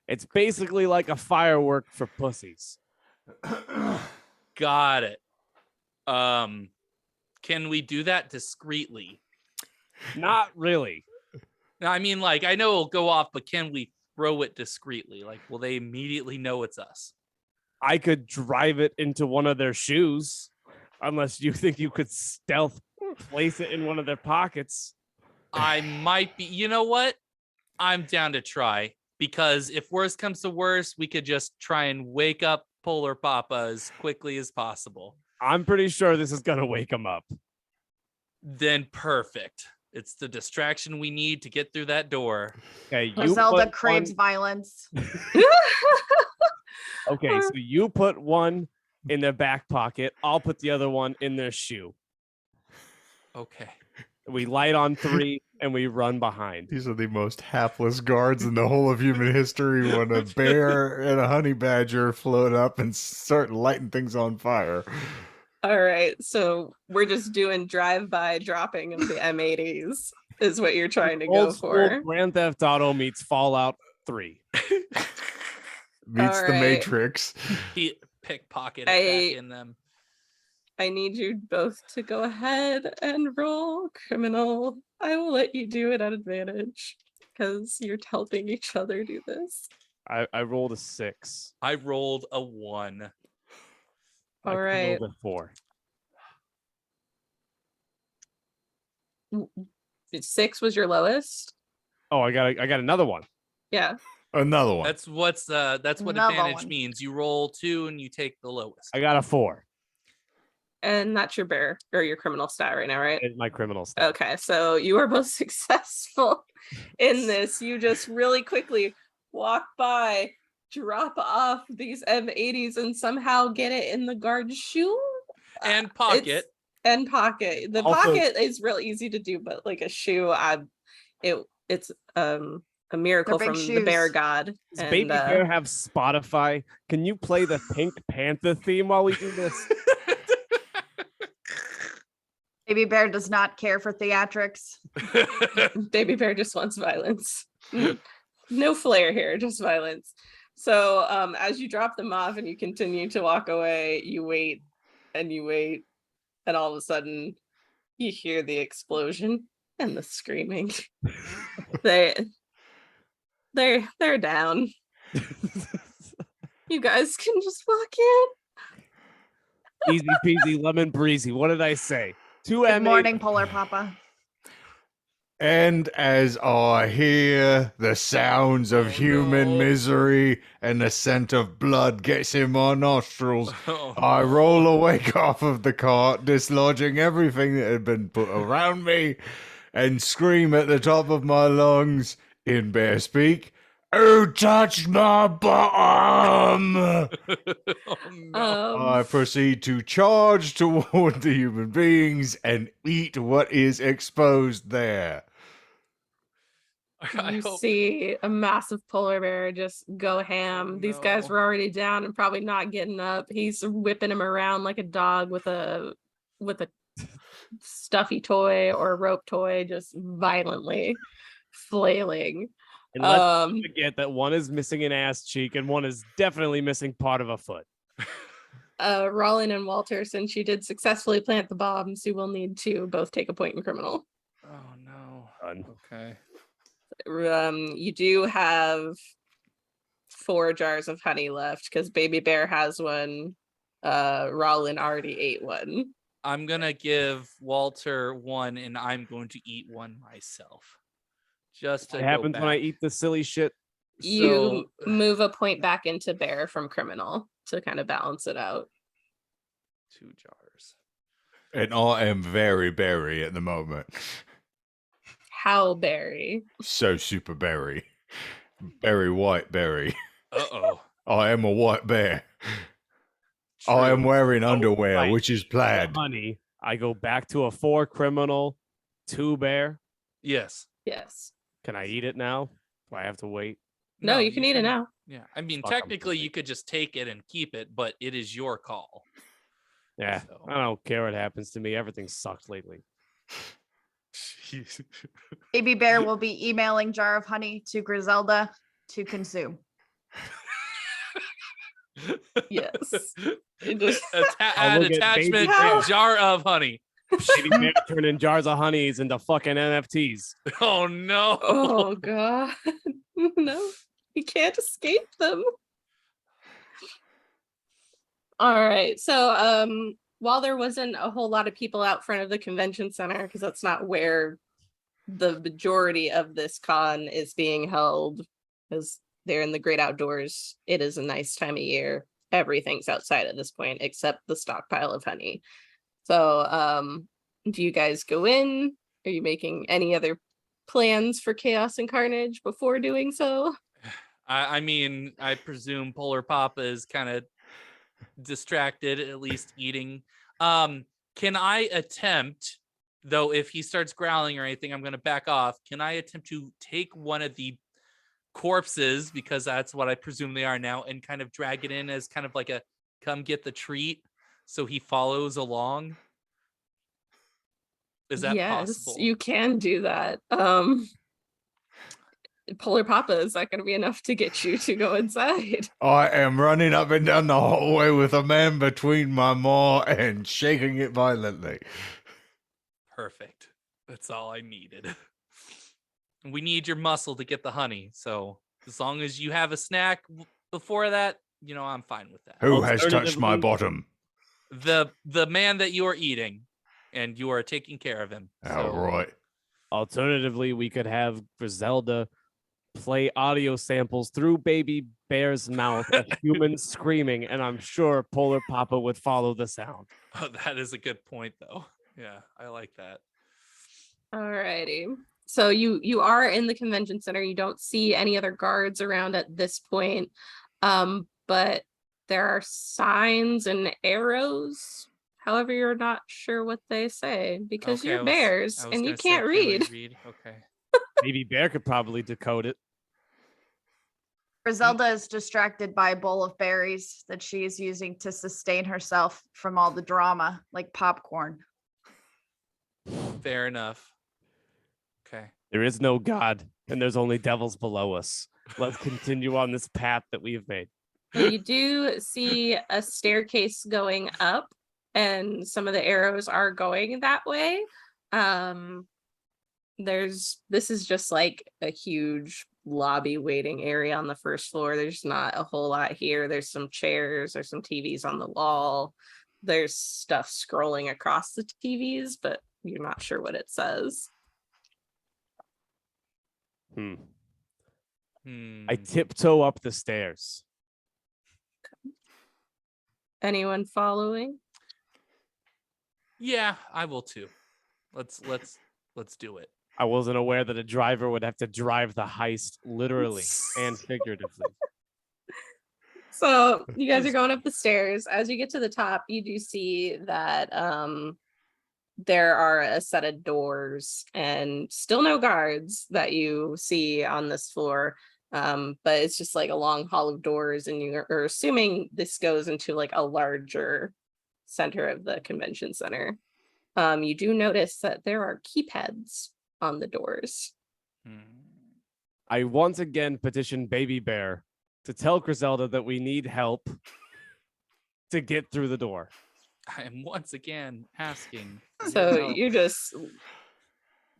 It's basically like a firework for pussies. got it. Can we do that discreetly? Not really. Now, I mean, like, I know it'll go off, but can we throw it discreetly? Like, will they immediately know it's us? I could drive it into one of their shoes, unless you think you could stealth place it in one of their pockets. I might be. You know what? I'm down to try, because if worse comes to worse, we could just try and wake up Polar Papa as quickly as possible. I'm pretty sure this is going to wake him up. Then perfect. It's the distraction we need to get through that door. Okay, you Griselda put craves one- violence. Okay, so you put one in their back pocket. I'll put the other one in their shoe. Okay. We light on 3 and we run behind. These are the most hapless guards in the whole of human history when a bear and a honey badger float up and start lighting things on fire. All right, so we're just doing drive-by dropping of the M80s is what you're trying to go Old school for. Grand Theft Auto meets Fallout 3. Meets the Alright. Matrix. He pickpocket it back in them. I need you both to go ahead and roll criminal. I will let you do it at advantage because you're helping each other do this. I rolled a 6. I rolled a 1. I All right. rolled a 4. 6 was your lowest. Oh, I got another one. Yeah. Another one. That's what Another advantage one. means. You roll 2 and you take the lowest. I got a 4. And that's your bear or your criminal stat right now, right? It's my criminal stuff. Okay, so you are both successful in this. You just really quickly walk by, drop off these M80s, and somehow get it in the guard's shoe And pocket. and pocket. The Also- pocket is real easy to do, but like a shoe, it's a miracle big from the bear shoes. god. Does And, Baby Bear have Spotify? Can you play the Pink Panther theme while we do this? Baby Bear does not care for theatrics. Baby Bear just wants violence. No flair here, just violence. So as you drop them off and you continue to walk away, you wait and you wait, and all of a sudden you hear the explosion and the screaming. They're down. You guys can just walk in. Easy peasy lemon breezy. What did I say? 2 Good M8. morning, Polar Papa. And as I hear the sounds of Oh, human no. misery and the scent of blood gets in my nostrils, Oh, I roll awake off of the cart, dislodging everything that had been put around me, and scream at the top of my lungs in bear speak, "Who touched my bottom?" oh, no. I proceed to charge toward the human beings and eat what is exposed there. I You hope- see a massive polar bear just go ham. Oh, These guys no. were already down and probably not getting up. He's whipping him around like a dog with a stuffy toy or a rope toy, just violently flailing. And let's forget that one is missing an ass cheek and one is definitely missing part of a foot. Rollin and Walter, since you did successfully plant the bombs, you will need to both take a point in criminal. Oh no. Done. Okay. You do have 4 jars of honey left because Baby Bear has one. Rollin already ate one. I'm gonna give Walter 1 and I'm going to eat 1 myself. Just to What go happens when I back. eat the silly shit? You move a point back into Bear from criminal to kind of balance it out. 2 jars. And I am very berry at the moment. How berry? So super berry. Berry white berry. Uh-oh. I am a white bear. I am wearing underwear, right. which is plaid. Honey. I go back to a 4 criminal, 2 bear. Yes. Yes. Can I eat it now? Do I have to wait? No, you can eat it now. Yeah. I mean, Fuck, I'm technically, pussy. you could just take it and keep it, but it is your call. Yeah, So. I don't care what happens to me. Everything sucked lately. Baby Bear will be emailing Jar of Honey to Griselda to consume. Yes. It just Add look at Baby attachment Bear. jar of honey. Baby Bear turning jars of honeys into fucking NFTs. Oh no. oh god. No, you can't escape them. All right. So while there wasn't a whole lot of people out front of the convention center, because that's not where the majority of this con is being held, because they're in the great outdoors. It is a nice time of year. Everything's outside at this point except the stockpile of honey. So do you guys go in? Are you making any other plans for chaos and carnage before doing so? I mean, I presume Polar Papa is kind of distracted, at least eating. Can I attempt, though, if he starts growling or anything, I'm going to back off. Can I attempt to take one of the corpses, because that's what I presume they are now, and kind of drag it in as kind of like a come get the treat, so he follows along? Is that possible? You can do that. Polar Papa, is that going to be enough to get you to go inside? I am running up and down the hallway with a man between my maw and shaking it violently. Perfect. That's all I needed. We need your muscle to get the honey. So as long as you have a snack before that, I'm fine with that. Who has touched my bottom? The man that you are eating, and you are taking care of him. All right. Alternatively, we could have Griselda play audio samples through Baby Bear's mouth of humans screaming, and I'm sure Polar Papa would follow the sound. Oh, that is a good point, though. Yeah, I like that. Alrighty. So you are in the convention center. You don't see any other guards around at this point. But there are signs and arrows. However, you're not sure what they say because Okay, you're bears and you can't read. Okay. Baby Bear could probably decode it. Griselda is distracted by a bowl of berries that she is using to sustain herself from all the drama, like popcorn. Fair enough. Okay. There is no God, and there's only devils below us. Let's continue on this path that we have made. You do see a staircase going up, and some of the arrows are going that way. This is just like a huge lobby waiting area on the first floor. There's not a whole lot here. There's some chairs, there's some TVs on the wall, there's stuff scrolling across the TVs, but you're not sure what it says. I tiptoe up the stairs. Anyone following? Yeah, I will too. Let's do it. I wasn't aware that a driver would have to drive the heist literally and figuratively. So you guys are going up the stairs. As you get to the top, you do see that there are a set of doors and still no guards that you see on this floor. But it's just like a long hall of doors, and you're assuming this goes into like a larger center of the convention center. You do notice that there are keypads on the doors. I once again petition Baby Bear to tell Griselda that we need help to get through the door. I am once again asking. So you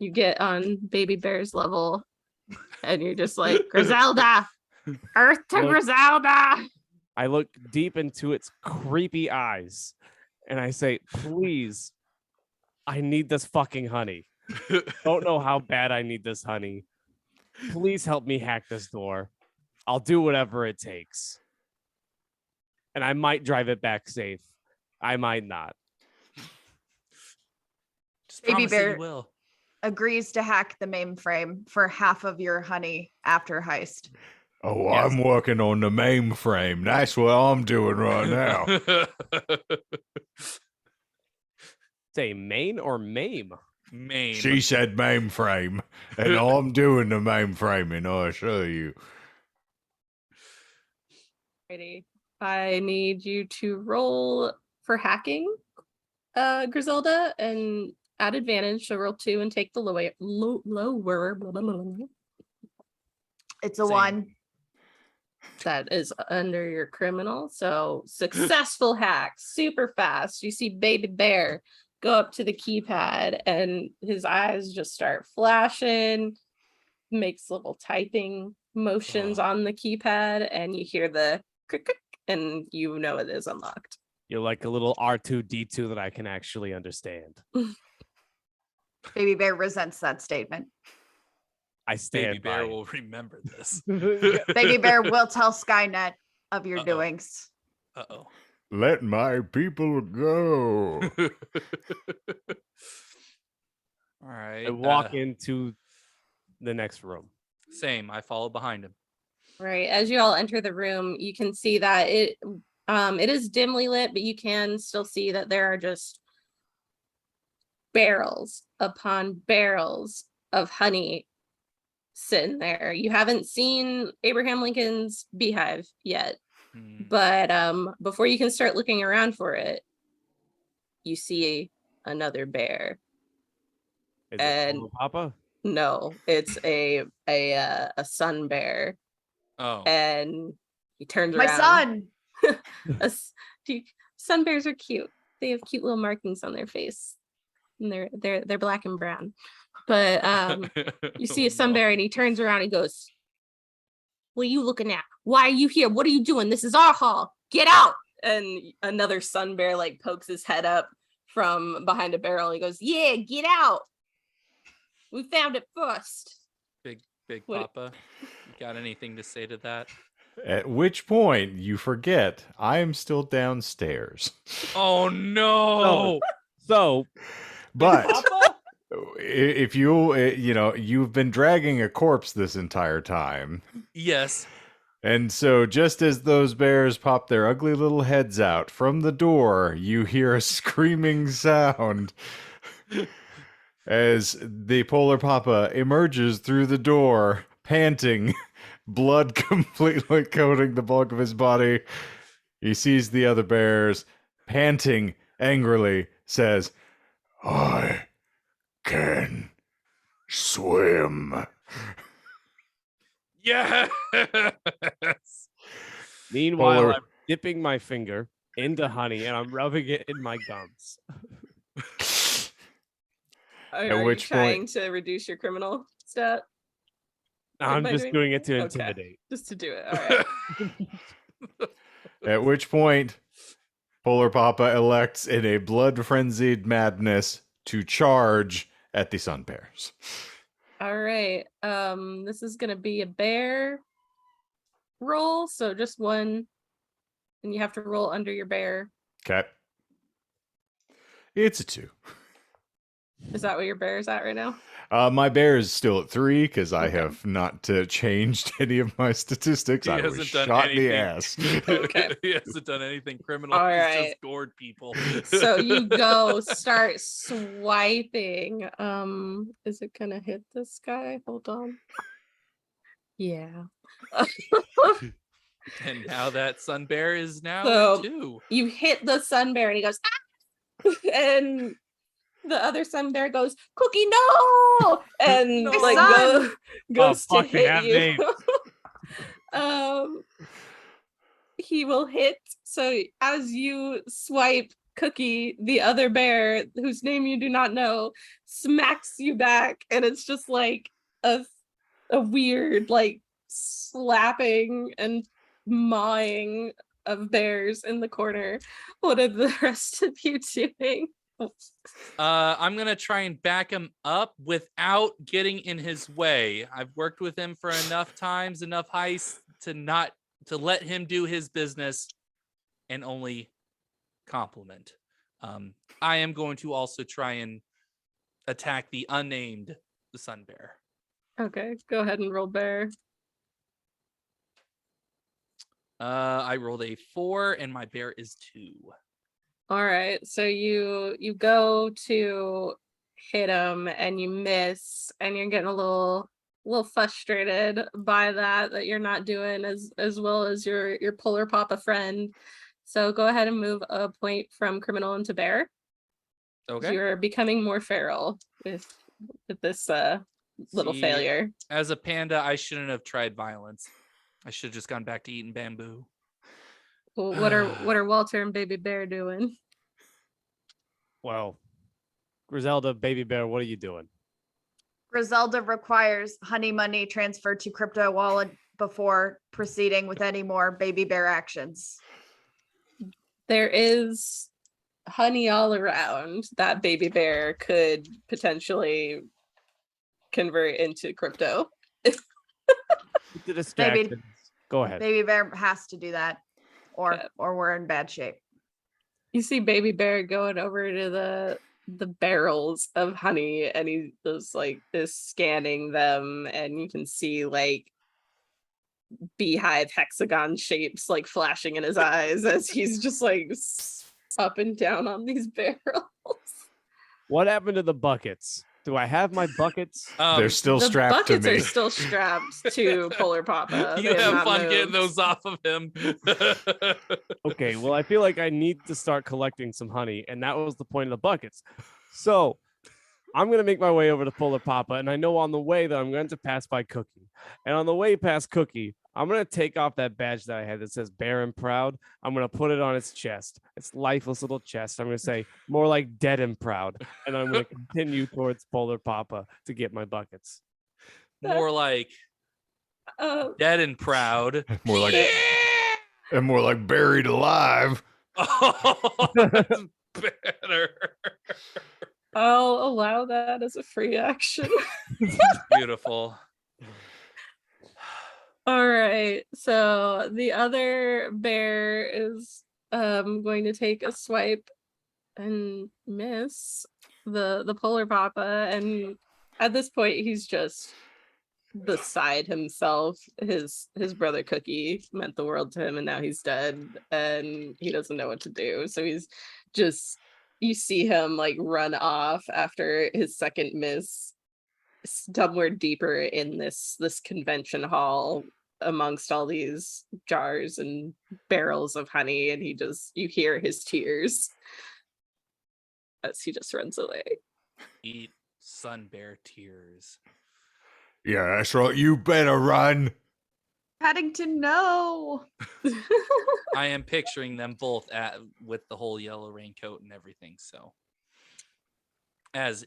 get on Baby Bear's level, and you're just like, Griselda, Earth to Griselda. I look deep into its creepy eyes, and I say, please, I need this fucking honey. Don't know how bad I need this honey. Please help me hack this door. I'll do whatever it takes. And I might drive it back safe. I might not. Just Baby promise that you Bear will. agrees to hack the mainframe for half of your honey after heist. Oh, Yes. I'm working on the mainframe. That's what I'm doing right now. Say main or maim? Maim. She said mainframe, and I'm doing the mainframing, I assure you. Alrighty. I need you to roll for hacking, Griselda, and add advantage. So roll 2 and take the lower. Blah, blah, blah, blah. It's a Same. 1. That is under your criminal. So successful hack, super fast. You see Baby Bear go up to the keypad and his eyes just start flashing, makes little typing motions on the keypad, and you hear the click, click, and you know it is unlocked. You're like a little R2D2 that I can actually understand. Baby Bear resents that statement. I stand Baby Bear by it. will remember this. Baby Bear will tell Skynet of your Uh-oh. doings. Uh-oh. Let my people go. All right. I walk into the next room. Same. I follow behind him. Right. As you all enter the room, you can see that it is dimly lit, but you can still see that there are just barrels upon barrels of honey sitting there. You haven't seen Abraham Lincoln's beehive yet, but before you can start looking around for it, you see another bear. Is And- it Papa? No, it's a sun bear, Oh. and he turns My around. son. Sun bears are cute. They have cute little markings on their face, and they're black and brown. But you see a sun bear, and he turns around and goes, "What are you looking at? Why are you here? What are you doing? This is our hall. Get out!" And another sun bear like pokes his head up from behind a barrel. He goes, "Yeah, get out. We found it first." Big What- Papa, you got anything to say to that? At which point you forget I am still downstairs. Oh no! So, But Papa? if you've been dragging a corpse this entire time. Yes. And so just as those bears pop their ugly little heads out from the door, you hear a screaming sound as the Polar Papa emerges through the door, panting, blood completely coating the bulk of his body. He sees the other bears, panting angrily, says, "I can swim." Yes. Meanwhile, Polar- I'm dipping my finger into honey and I'm rubbing it in my gums. Are which you trying point- to reduce your criminal stat? I'm By just doing- doing it to Okay. intimidate. Just to do it. All right. At which point, Polar Papa elects in a blood-frenzied madness to charge at the Sun Bears. All right. This is gonna be a bear roll, so just one, and you have to roll under your bear. Okay. It's a 2. Is that what your bear is at right now? My bear is still at 3 because I Okay. have not changed any of my statistics. He I was hasn't done shot in the anything. ass. Okay. He hasn't done anything criminal. All He's right. just gored people. So you go start swiping. Is it gonna hit this guy? Hold on. Yeah. And now that sun bear is now So- too. You hit the sun bear and he goes, "Ah!" And the other sun bear goes, "Cookie, no!" And No. like Son! goes to fucking hit have you. names. He will hit. So as you swipe Cookie, the other bear, whose name you do not know, smacks you back, and it's just like a weird like slapping and mawing of bears in the corner. What are the rest of you doing? I'm gonna try and back him up without getting in his way. I've worked with him for enough times, enough heists to let him do his business and only compliment. I am going to also try and attack the unnamed sun bear. Okay, go ahead and roll bear. I rolled a 4 and my bear is 2. All right, so you go to hit him and you miss, and you're getting a little frustrated by that you're not doing as well as your polar papa friend. So go ahead and move a point from criminal into bear. Okay. You're becoming more feral with this little See, failure. As a panda, I shouldn't have tried violence. I should have just gone back to eating bamboo. Well, what are Walter and Baby Bear doing? Well, Griselda, Baby Bear, what are you doing? Griselda requires honey money transferred to crypto wallet before proceeding with any more baby bear actions. There is honey all around that Baby Bear could potentially convert into crypto. The distractions. Go ahead. Baby bear has to do that, or Okay. or we're in bad shape. You see Baby Bear going over to the barrels of honey, and he is scanning them, and you can see like beehive hexagon shapes like flashing in his eyes as he's just like up and down on these barrels. What happened to the buckets? Do I have my buckets? They're still The strapped to buckets are me. still strapped to Polar Papa. You They have not fun getting moved. those off of him. Okay, well, I feel like I need to start collecting some honey, and that was the point of the buckets. So I'm going to make my way over to Polar Papa, and I know on the way that I'm going to pass by Cookie. And on the way past Cookie, I'm going to take off that badge that I had that says Bear and Proud. I'm going to put it on its chest, its lifeless little chest. I'm going to say more like Dead and Proud. And I'm going to continue towards Polar Papa to get my buckets. More like dead and proud. More like and more like buried alive. Oh, that's better. I'll allow that as a free action. Beautiful. All right. So the other bear is going to take a swipe and miss the Polar Papa, and at this point he's just beside himself. His brother Cookie meant the world to him, and now he's dead, and he doesn't know what to do. So he's just, you see him like run off after his second miss somewhere deeper in this convention hall amongst all these jars and barrels of honey, and you hear his tears as he just runs away. Eat sun bear tears. Yeah, that's right. You better run. Paddington, no. I am picturing them both with the whole yellow raincoat and everything. So, as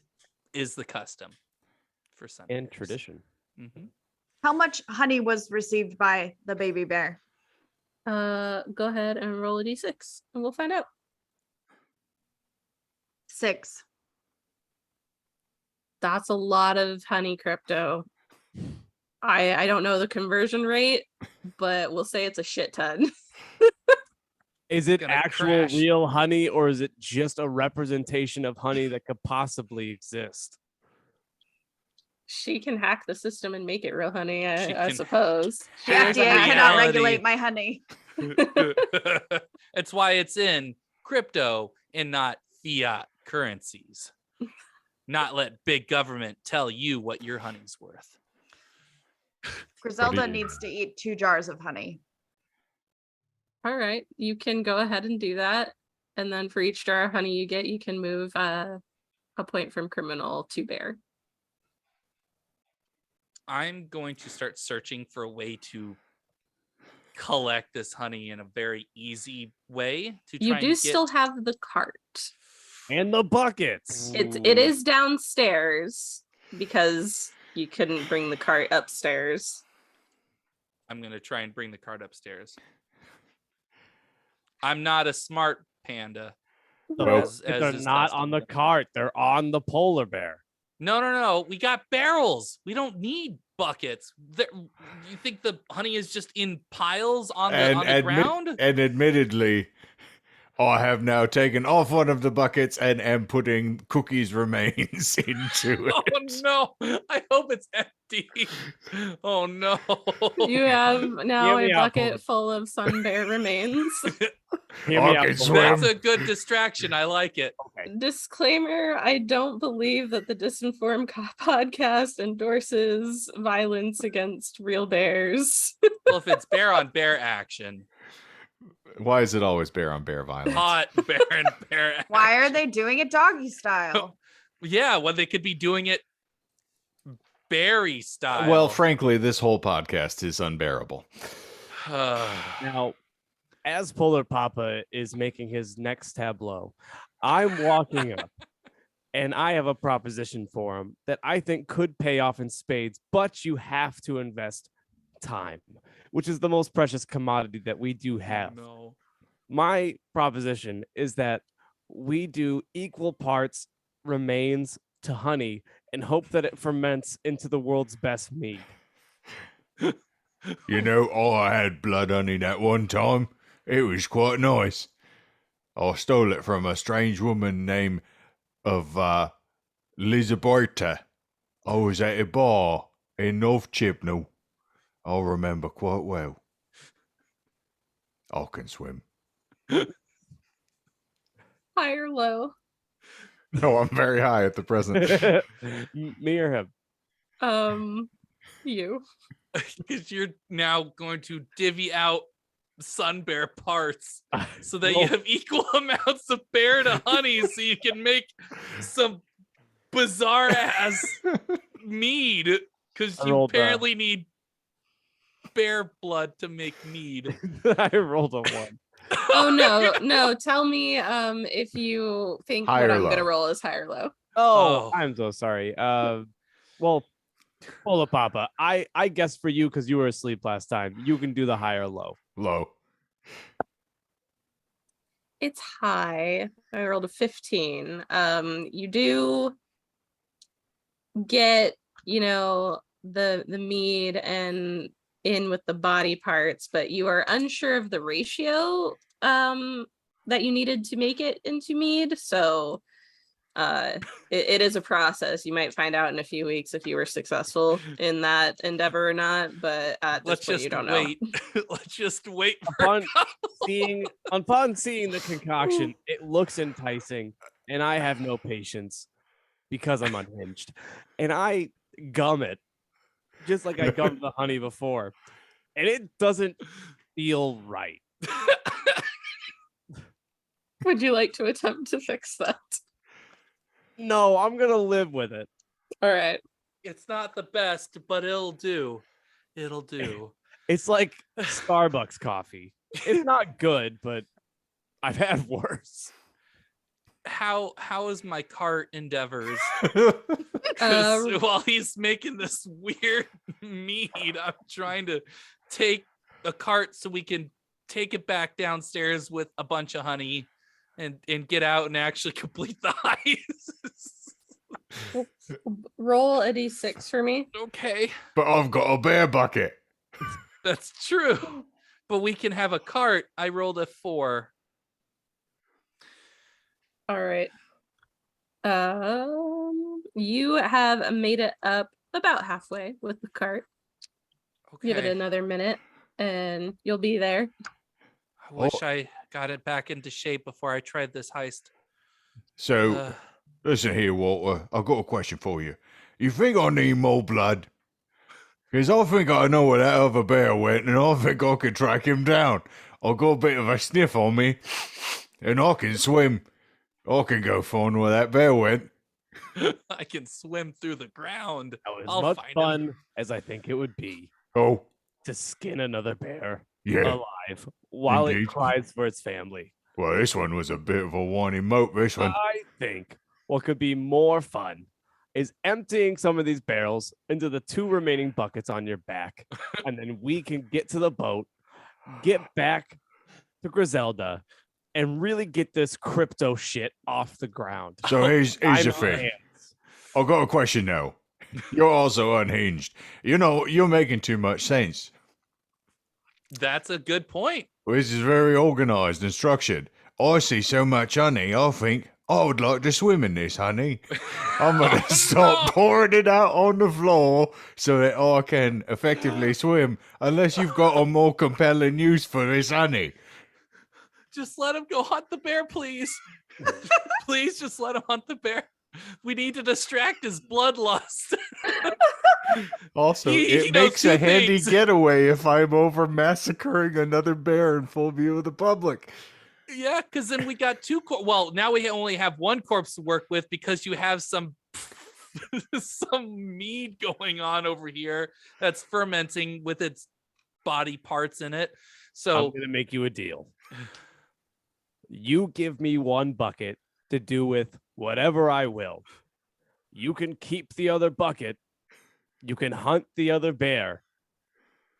is the custom for sun And bears. tradition. Mm-hmm. How much honey was received by the baby bear? Go ahead and roll a d6 and we'll find out. 6. That's a lot of honey crypto. I don't know the conversion rate, but we'll say it's a shit ton. Is it Gonna actual crash. real honey, or is it just a representation of honey that could possibly exist? She can hack the system and make it real honey, She I can- suppose. The There's a FDA hack. cannot reality. regulate my honey. That's why it's in crypto and not fiat currencies. Not let big government tell you what your honey's worth. Griselda you- needs to eat 2 jars of honey. All right, you can go ahead and do that. And then for each jar of honey you get, you can move a point from criminal to bear. I'm going to start searching for a way to collect this honey in a very easy way to try You and do get... still have the cart. And the buckets. It is downstairs because you couldn't bring the cart upstairs. I'm going to try and bring the cart upstairs. I'm not a smart panda. The Well, buckets are is not on the custom. cart. They're on the polar bear. No. We got barrels. We don't need buckets. You think the honey is just in piles on the ground? And admittedly, I have now taken off one of the buckets and am putting Cookie's remains into it. Oh no! I hope it's empty. Oh no! You have now Hear a me out, bucket Bullet. full of sun bear remains. Hear me I out, can Bullet. swim. That's a good distraction. I like it. Okay. Disclaimer, I don't believe that the Disinformed podcast endorses violence against real bears. Well, if it's bear on bear action, Why is it always bear on bear violence? hot bear and bear action. Why are they doing it doggy style? Yeah, well, they could be doing it berry style. Well, frankly, this whole podcast is unbearable. Now, as Polar Papa is making his next tableau, I'm walking up and I have a proposition for him that I think could pay off in spades, but you have to invest time, which is the most precious commodity that we do have. No. My proposition is that we do equal parts remains to honey and hope that it ferments into the world's best mead. You know, I had blood honey that one time. It was quite nice. I stole it from a strange woman named Lizaberta. I was at a bar in North Chibnall. I remember quite well. I can swim. High or low? No, I'm very high at the present. Me or him? You. Because you're now going to divvy out sun bear parts so that you Roll- have equal amounts of bear to honey so you can make some bizarre ass mead because I you rolled, apparently need bear blood to make mead. I rolled a 1. Oh no. Tell me if you think High what or I'm gonna low? roll is high or low. Oh, Oh. I'm so sorry. Well, Polar Papa, I guess for you because you were asleep last time, you can do the high or low. Low. It's high. I rolled a 15. You do get, the mead and in with the body parts, but you are unsure of the ratio that you needed to make it into mead. So it is a process. You might find out in a few weeks if you were successful in that endeavor or not, but at this Let's point just you don't wait. know. Let's just wait for Upon seeing the concoction, it looks enticing, and I have no patience because I'm unhinged, and I gum it just like I gummed the honey before, and it doesn't feel right. Would you like to attempt to fix that? No, I'm gonna live with it. All right. It's not the best, but it'll do. It'll do. It's like Starbucks coffee. It's not good, but I've had worse. How is my cart endeavors? Uh, 'Cause while he's making this weird mead, I'm trying to take a cart so we can take it back downstairs with a bunch of honey and get out and actually complete the heist. Roll a d6 for me. Okay, But I've got a bear bucket. that's true. But we can have a cart. I rolled a 4. All right. You have made it up about halfway with the cart. Okay. Give it another minute and you'll be there. I wish I got it back into shape before I tried this heist. So, Uh, listen here, Walter. I've got a question for you. You think I need more blood? Because I think I know where that other bear went, and I think I can track him down. I've got a bit of a sniff on me, and I can swim. I can go find where that bear went. I can swim through the ground. That was I'll much find him. fun as I think it would be Oh, to skin another bear yeah. alive while Indeed. it cries for its family. Well, this one was a bit of a whiny mope, this one. I think what could be more fun is emptying some of these barrels into the 2 remaining buckets on your back, and then we can get to the boat, get back to Griselda, and really get this crypto shit off the ground. So here's the I'm thing. hands. I've got a question now. You're also unhinged. You know, you're making too much sense. That's a good point. This is very organized and structured. I see so much honey, I think I would like to swim in this honey. I'm going to start pouring it out on the floor so that I can effectively swim, unless you've got a more compelling use for this honey. Just let him go hunt the bear, please. Please just let him hunt the bear. We need to distract his bloodlust. Also, He it knows makes a two handy things. getaway if I'm over massacring another bear in full view of the public. Yeah, because then we got two. Well, now we only have one corpse to work with because you have some mead going on over here that's fermenting with its body parts in it. I'm So gonna make you a deal. You give me one bucket to do with whatever I will. You can keep the other bucket. You can hunt the other bear.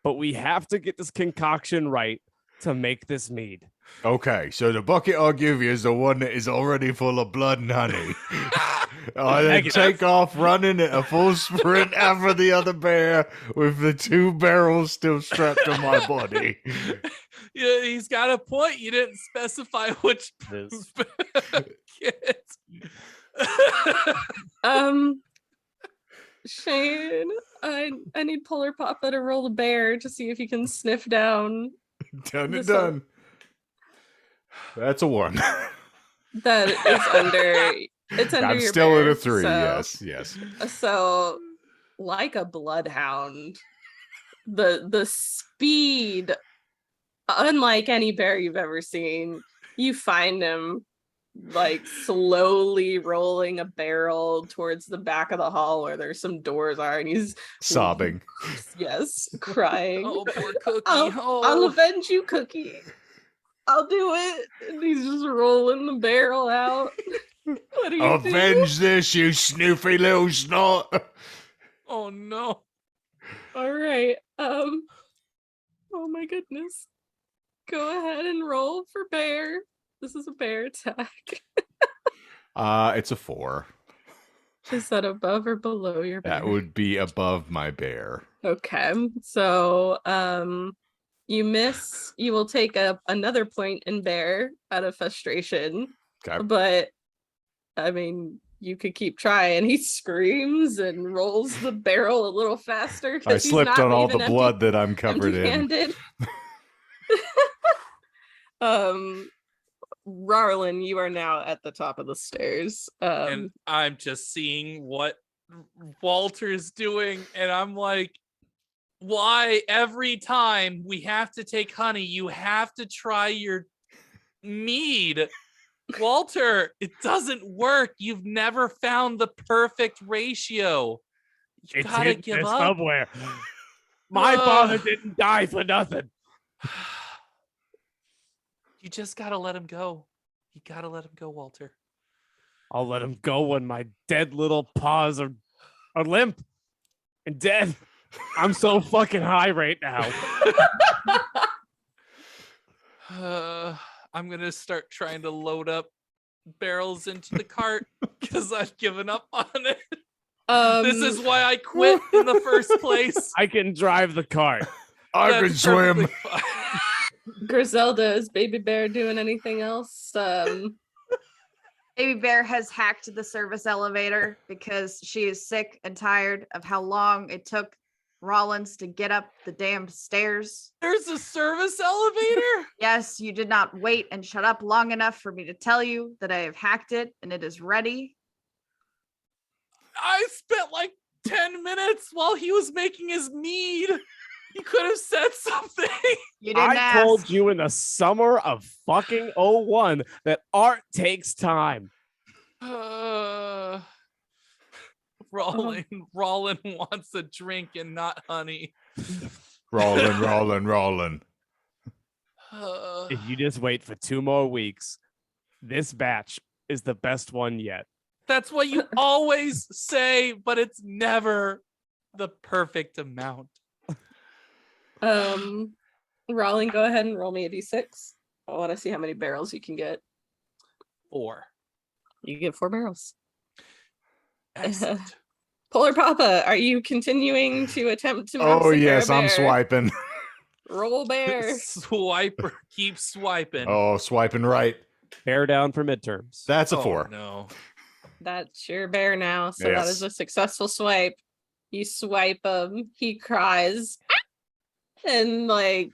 But we have to get this concoction right to make this mead. Okay, so the bucket I'll give you is the one that is already full of blood and honey. I then Negative. take off running at a full sprint after the other bear with the 2 barrels still strapped to my body. yeah, he's got a point. You didn't specify which This. bucket. Shane, I need Polar Papa to roll the bear to see if he can sniff down. Done and This one. done. That's a 1. That is under. It's under I'm your still at bear, a 3, so- yes. So, like a bloodhound, the speed, unlike any bear you've ever seen, you find him like slowly rolling a barrel towards the back of the hall where there's some doors are, and he's Sobbing. yes, crying. Oh, poor Cookie. I'll avenge you, Cookie. I'll do it. And he's just rolling the barrel out. What do you do? Avenge this, you snoofy little snot. Oh no. All right. Oh my goodness. Go ahead and roll for bear. This is a bear attack. It's a 4. Is that above or below your bear? That would be above my bear. Okay. So you miss. You will take up another point in bear out of frustration. Okay. But I mean, you could keep trying. He screams and rolls the barrel a little faster. I 'cause he's slipped not on all the leaving blood that I'm covered in. empty-handed. Rarlin, you are now at the top of the stairs. And I'm just seeing what Walter's doing, and I'm like, why every time we have to take honey, you have to try your mead? Walter, it doesn't work. You've never found the perfect ratio. You It's gotta in give there up. somewhere. My father didn't die for nothing. You just gotta let him go. You gotta let him go, Walter. I'll let him go when my dead little paws are limp and dead. I'm so fucking high right now. I'm gonna start trying to load up barrels into the cart because I've given up on it. This is why I quit in the first place. I can drive the cart. I can That's swim. perfectly fine. Griselda, is Baby Bear doing anything else? Baby Bear has hacked the service elevator because she is sick and tired of how long it took Rollins to get up the damned stairs. There's a service elevator? Yes, you did not wait and shut up long enough for me to tell you that I have hacked it and it is ready. I spent like 10 minutes while he was making his mead. You could have said something. You didn't I ask. told you in the summer of fucking 01 that art takes time. Rollin wants a drink and not honey. Rolling. If you just wait for 2 more weeks, this batch is the best one yet. That's what you always say, but it's never the perfect amount. Rolling, go ahead and roll me a d6. I want to see how many barrels you can get. 4. You get 4 barrels. Excellent. Polar Papa, are you continuing to attempt to Oh, massacre a yes, I'm bear? swiping. Roll bear. Swiper, keep swiping. Oh, swiping right. Bear down for midterms. That's a 4. No. That's your bear now. So that is Yes. a successful swipe. You swipe him. He cries and like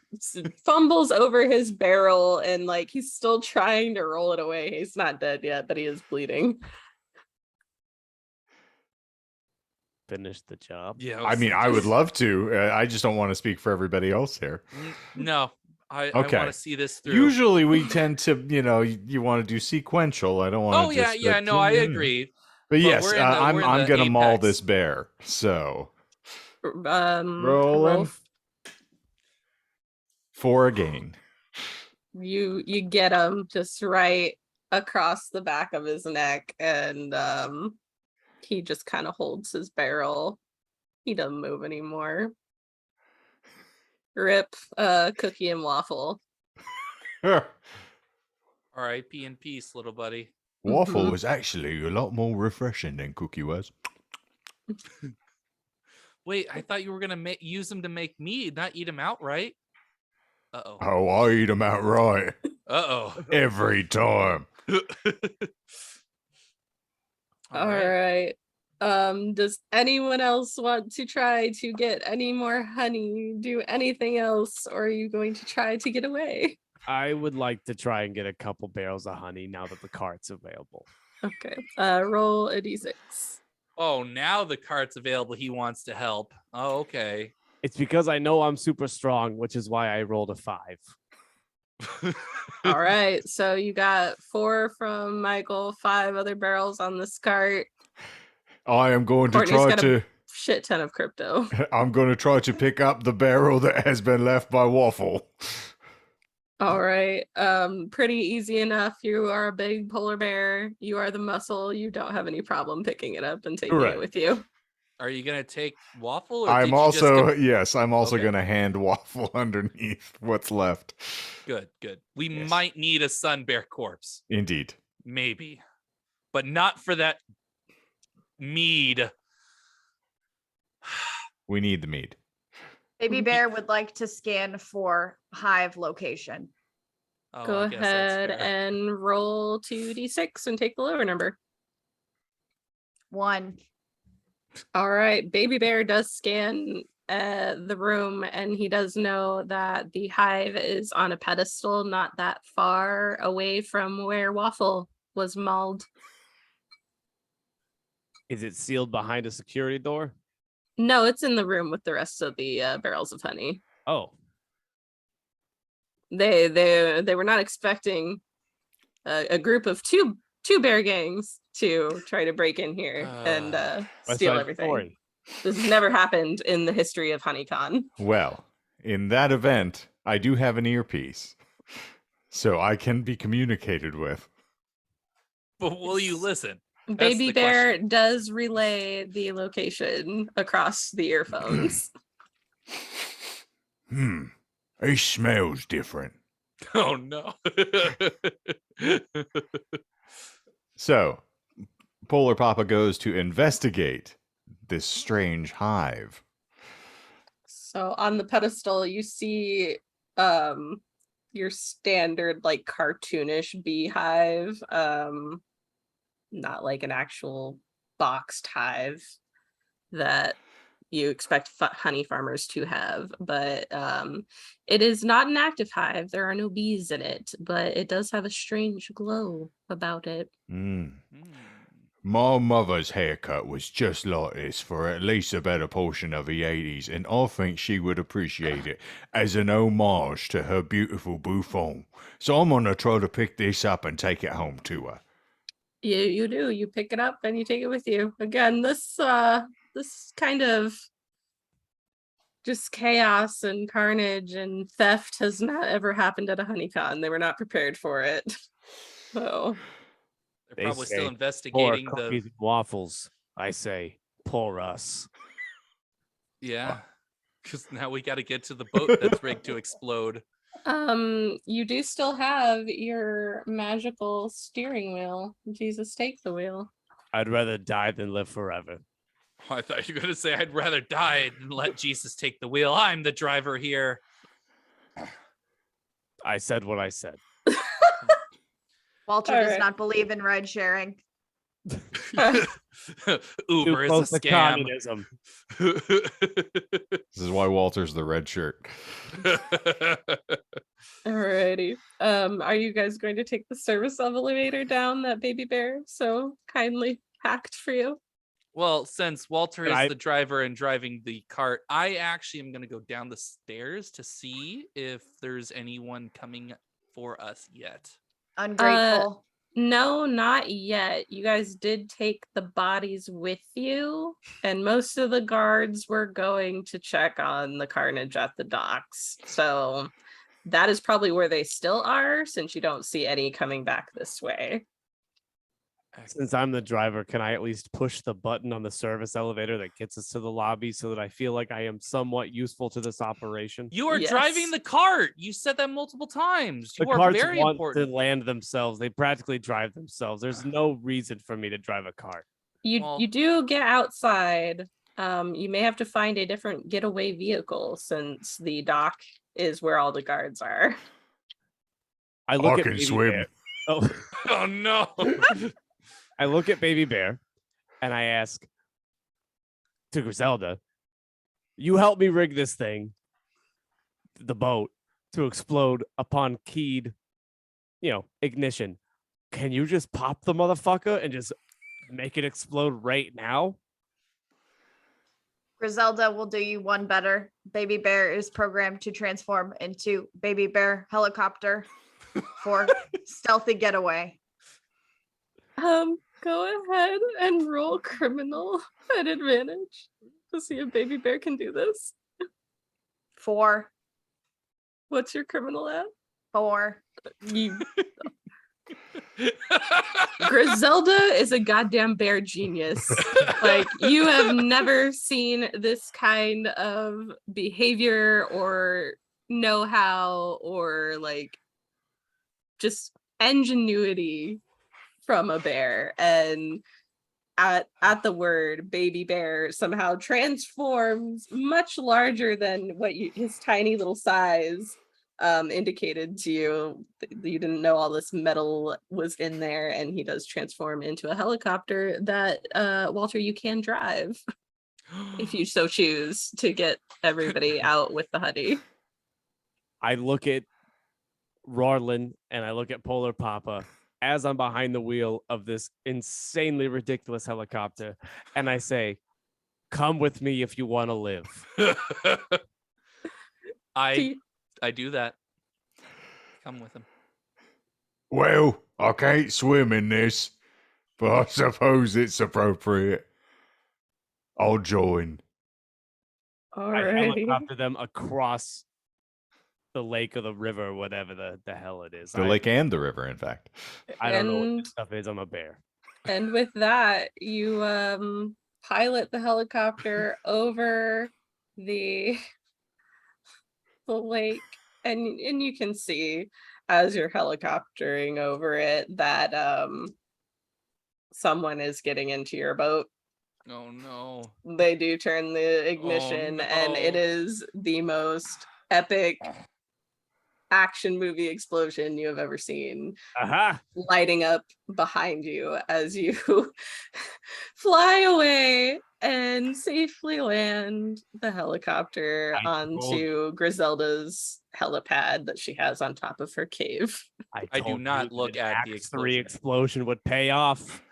fumbles over his barrel and like he's still trying to roll it away. He's not dead yet, but he is bleeding. Finish the job. Yeah. I mean, I would love to. I just don't want to speak for everybody else here. No. I Okay. want to see this through. Usually we tend to, you want to do sequential. I don't want to. Oh yeah, yeah. No, I agree. But yes, we're in the- I'm we're in the gonna maul apex. this bear. So Rolling. rolling for a gain. You get him just right across the back of his neck, and he just kind of holds his barrel. He doesn't move anymore. Rip Cookie and Waffle. R.I.P. in peace, little buddy. Waffle Mhm. was actually a lot more refreshing than Cookie was. Wait, I thought you were gonna use them to make mead, not eat them outright. Uh-oh. Oh, I eat them outright Uh-oh. every time. All right. Does anyone else want to try to get any more honey? Do anything else, or are you going to try to get away? I would like to try and get a couple barrels of honey now that the cart's available. Okay. Roll a d6. Oh, now the cart's available. He wants to help. Oh, okay. It's because I know I'm super strong, which is why I rolled a 5. All right. So you got 4 from Michael, 5 other barrels on this cart. I am going to Courtney's try got a to. shit ton of crypto. I'm going to try to pick up the barrel that has been left by Waffle. All right. Pretty easy enough. You are a big polar bear. You are the muscle. You don't have any problem picking it up and taking Correct. it with you. Are you gonna take Waffle? Or did I'm you just also yes, I'm also Okay. going to hand Waffle underneath what's left. Good, good. We Yes. might need a sun bear corpse, Indeed. maybe, but not for that mead. We need the mead. Baby Bear would like to scan for hive location. Oh, Go I guess that's ahead fair. and roll 2d6 and take the lower number. 1. All right. Baby Bear does scan the room, and he does know that the hive is on a pedestal not that far away from where Waffle was mauled. Is it sealed behind a security door? No, it's in the room with the rest of the barrels of honey. Oh, They were not expecting a group of two bear gangs to try to break in here and West steal Side everything. Story. This has never happened in the history of HoneyCon. Well, in that event, I do have an earpiece. So I can be communicated with. But will you listen? Baby the Bear question. does relay the location across the earphones. He smells different. Oh no. So, Polar Papa goes to investigate this strange hive. So on the pedestal, you see your standard like cartoonish beehive, not like an actual boxed hive that you expect honey farmers to have, but it is not an active hive. There are no bees in it, but it does have a strange glow about it. My mother's haircut was just like this for at least a better portion of the 80s, and I think she would appreciate it as an homage to her beautiful bouffon. So I'm gonna try to pick this up and take it home to her. You do. You pick it up and you take it with you. Again, this kind of just chaos and carnage and theft has not ever happened at a HoneyCon. They were not prepared for it. So They're They probably say, still Pour investigating cookies and waffles. I say, pour us. Yeah. Because now we got to get to the boat that's rigged to explode. you do still have your magical steering wheel. Jesus, take the wheel. I'd rather die than live forever. Oh, I thought you were going to say I'd rather die than let Jesus take the wheel. I'm the driver here. I said what I said. Walter All does right. not believe in ride sharing. Uber Too is a close to scam. communism. This is why Walter's the red shirt. Alrighty. Are you guys going to take the service elevator down that Baby Bear so kindly packed for you? Well, since Walter Can is I- the driver and driving the cart, I actually am going to go down the stairs to see if there's anyone coming for us yet. Ungrateful. No, not yet. You guys did take the bodies with you, and most of the guards were going to check on the carnage at the docks. So that is probably where they still are, since you don't see any coming back this way. Since I'm the driver, can I at least push the button on the service elevator that gets us to the lobby so that I feel like I am somewhat useful to this operation? You are Yes. driving the cart. You said that multiple times. The You are carts very want important. to land themselves. They practically drive themselves. There's no reason for me to drive a cart. Well- You do get outside. You may have to find a different getaway vehicle, since the dock is where all the guards are. I look I at can Baby swim. Bear. Oh, Oh no. I look at Baby Bear and I ask to Griselda, you help me rig this thing, the boat, to explode upon keyed, ignition. Can you just pop the motherfucker and just make it explode right now? Griselda will do you one better. Baby Bear is programmed to transform into Baby Bear helicopter for stealthy getaway. Go ahead and roll criminal at advantage to see if Baby Bear can do this. 4. What's your criminal at? 4. You... Griselda is a goddamn bear genius. Like, you have never seen this kind of behavior or know-how or like just ingenuity from a bear. And at the word, Baby Bear somehow transforms much larger than what his tiny little size indicated to you. You didn't know all this metal was in there, and he does transform into a helicopter that Walter, you can drive if you so choose to get everybody out with the honey. I look at Rorlin and I look at Polar Papa as I'm behind the wheel of this insanely ridiculous helicopter, and I say, come with me if you want to live. I do that. Come with him. Well, I can't swim in this, but I suppose it's appropriate. I'll join. I Alrighty. helicopter them across the lake or the river, whatever the hell it is. The lake and the river, in fact. I don't know what And- this stuff is. I'm a bear. And with that, you pilot the helicopter over the lake, and you can see as you're helicoptering over it that someone is getting into your boat. Oh no. They do turn the ignition, and it no. is the most epic action movie explosion you have ever seen, Aha! lighting up behind you as you fly away and safely land the helicopter I told- onto Griselda's helipad that she has on top of her cave. I do told not you that look an at the Axe 3 explosion. explosion would pay off.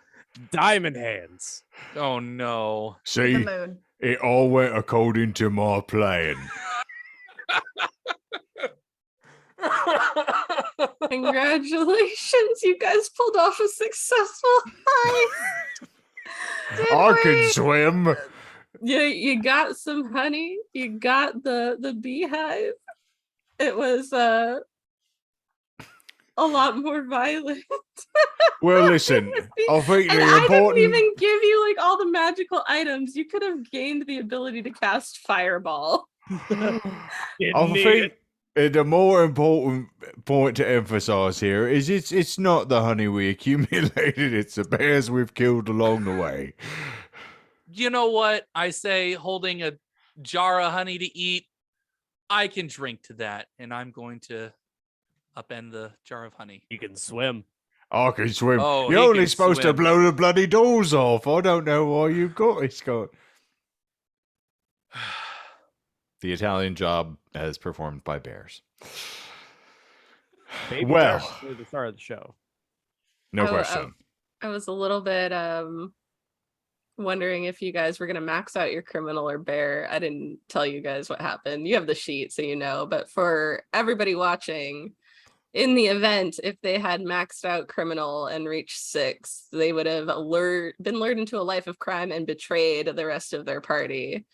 Diamond hands. Oh no. The See, moon. it all went according to my plan. Congratulations, you guys pulled off a successful heist. I can swim. You got some honey, you got the beehive. It was a lot more violent. Well, listen, I think And the I didn't important. even give you like all the magical items. You could have gained the ability to cast fireball. I think the more important point to emphasize here is it's not the honey we accumulated, it's the bears we've killed along the way. You know what? I say, holding a jar of honey to eat, I can drink to that, and I'm going to upend the jar of honey. You can swim. I can swim. Oh, You're he only can supposed to swim. blow the bloody doors off. I don't know why you've got it, Scott. The Italian Job as performed by bears. Baby Well, Shark near the start of the show. no I- I- question. I was a little bit wondering if you guys were gonna max out your criminal or bear. I didn't tell you guys what happened. You have the sheet, so you know. But for everybody watching, in the event if they had maxed out criminal and reached 6, they would have been lured into a life of crime and betrayed the rest of their party.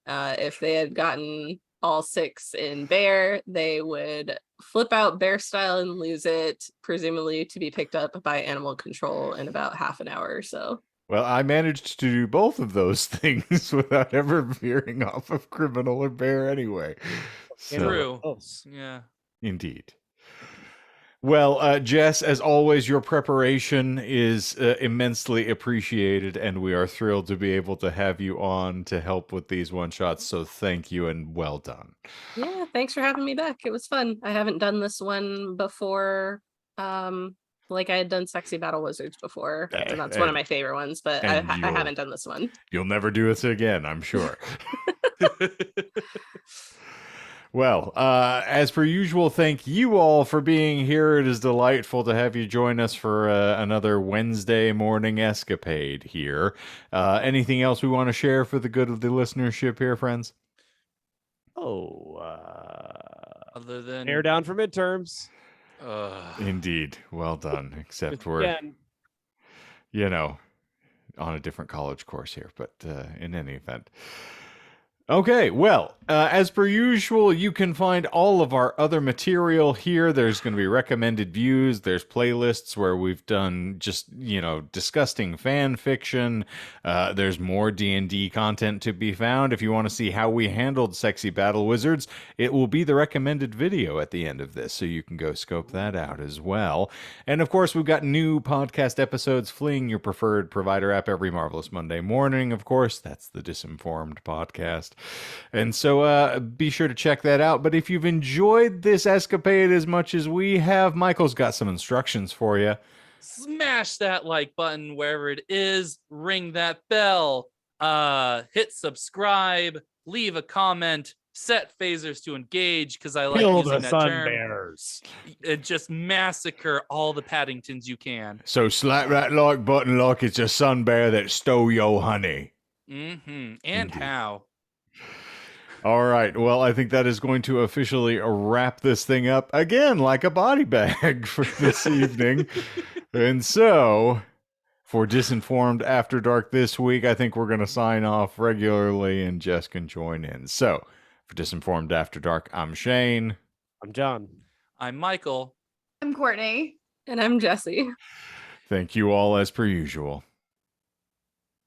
If they had gotten all 6 in bear, they would flip out bear style and lose it, presumably to be picked up by animal control in about half an hour or so. Well, I managed to do both of those things without ever veering off of criminal or bear anyway. So, True. Close. Yeah. indeed. Well, Jess, as always, your preparation is immensely appreciated, and we are thrilled to be able to have you on to help with these one-shots. So thank you and well done. Yeah, thanks for having me back. It was fun. I haven't done this one before. Like I had done Sexy Battle Wizards before, and that's one of my favorite ones, but I and you'll- haven't done this one. You'll never do this again, I'm sure. Well, as per usual, thank you all for being here. It is delightful to have you join us for another Wednesday morning escapade here. Anything else we want to share for the good of the listenership here, friends? Other than Tear down for midterms. Indeed. Well done. Except we're, Again, on a different college course here, but in any event. Okay, well, as per usual, you can find all of our other material here. There's going to be recommended views. There's playlists where we've done just, disgusting fan fiction. There's more D&D content to be found. If you want to see how we handled Sexy Battle Wizards, it will be the recommended video at the end of this, so you can go scope that out as well. And of course, we've got new podcast episodes fleeing your preferred provider app every marvelous Monday morning. Of course, that's the Disinformed podcast. And so be sure to check that out. But if you've enjoyed this escapade as much as we have, Michael's got some instructions for you. smash that like button wherever it is, ring that bell, hit subscribe, leave a comment, set phasers to engage, because I like kill using the that sun term. bears. Just massacre all the Paddingtons you can. So slap that like button like it's a sun bear that stole your honey. And Indeed. how? All right. Well, I think that is going to officially wrap this thing up again like a body bag for this evening. And so, for Disinformed After Dark this week, I think we're going to sign off regularly and Jess can join in. So, for Disinformed After Dark, I'm Shane. I'm John. I'm Michael. I'm Courtney. And I'm Jessie. Thank you all as per usual.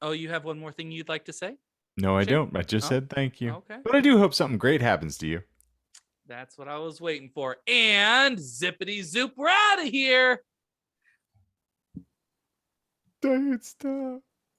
Oh, you have one more thing you'd like to say? No, I Shane? don't. I just Oh, said thank you. okay. But I do hope something great happens to you. That's what I was waiting for. And zippity zoop, we're out of here. Dang it, stop.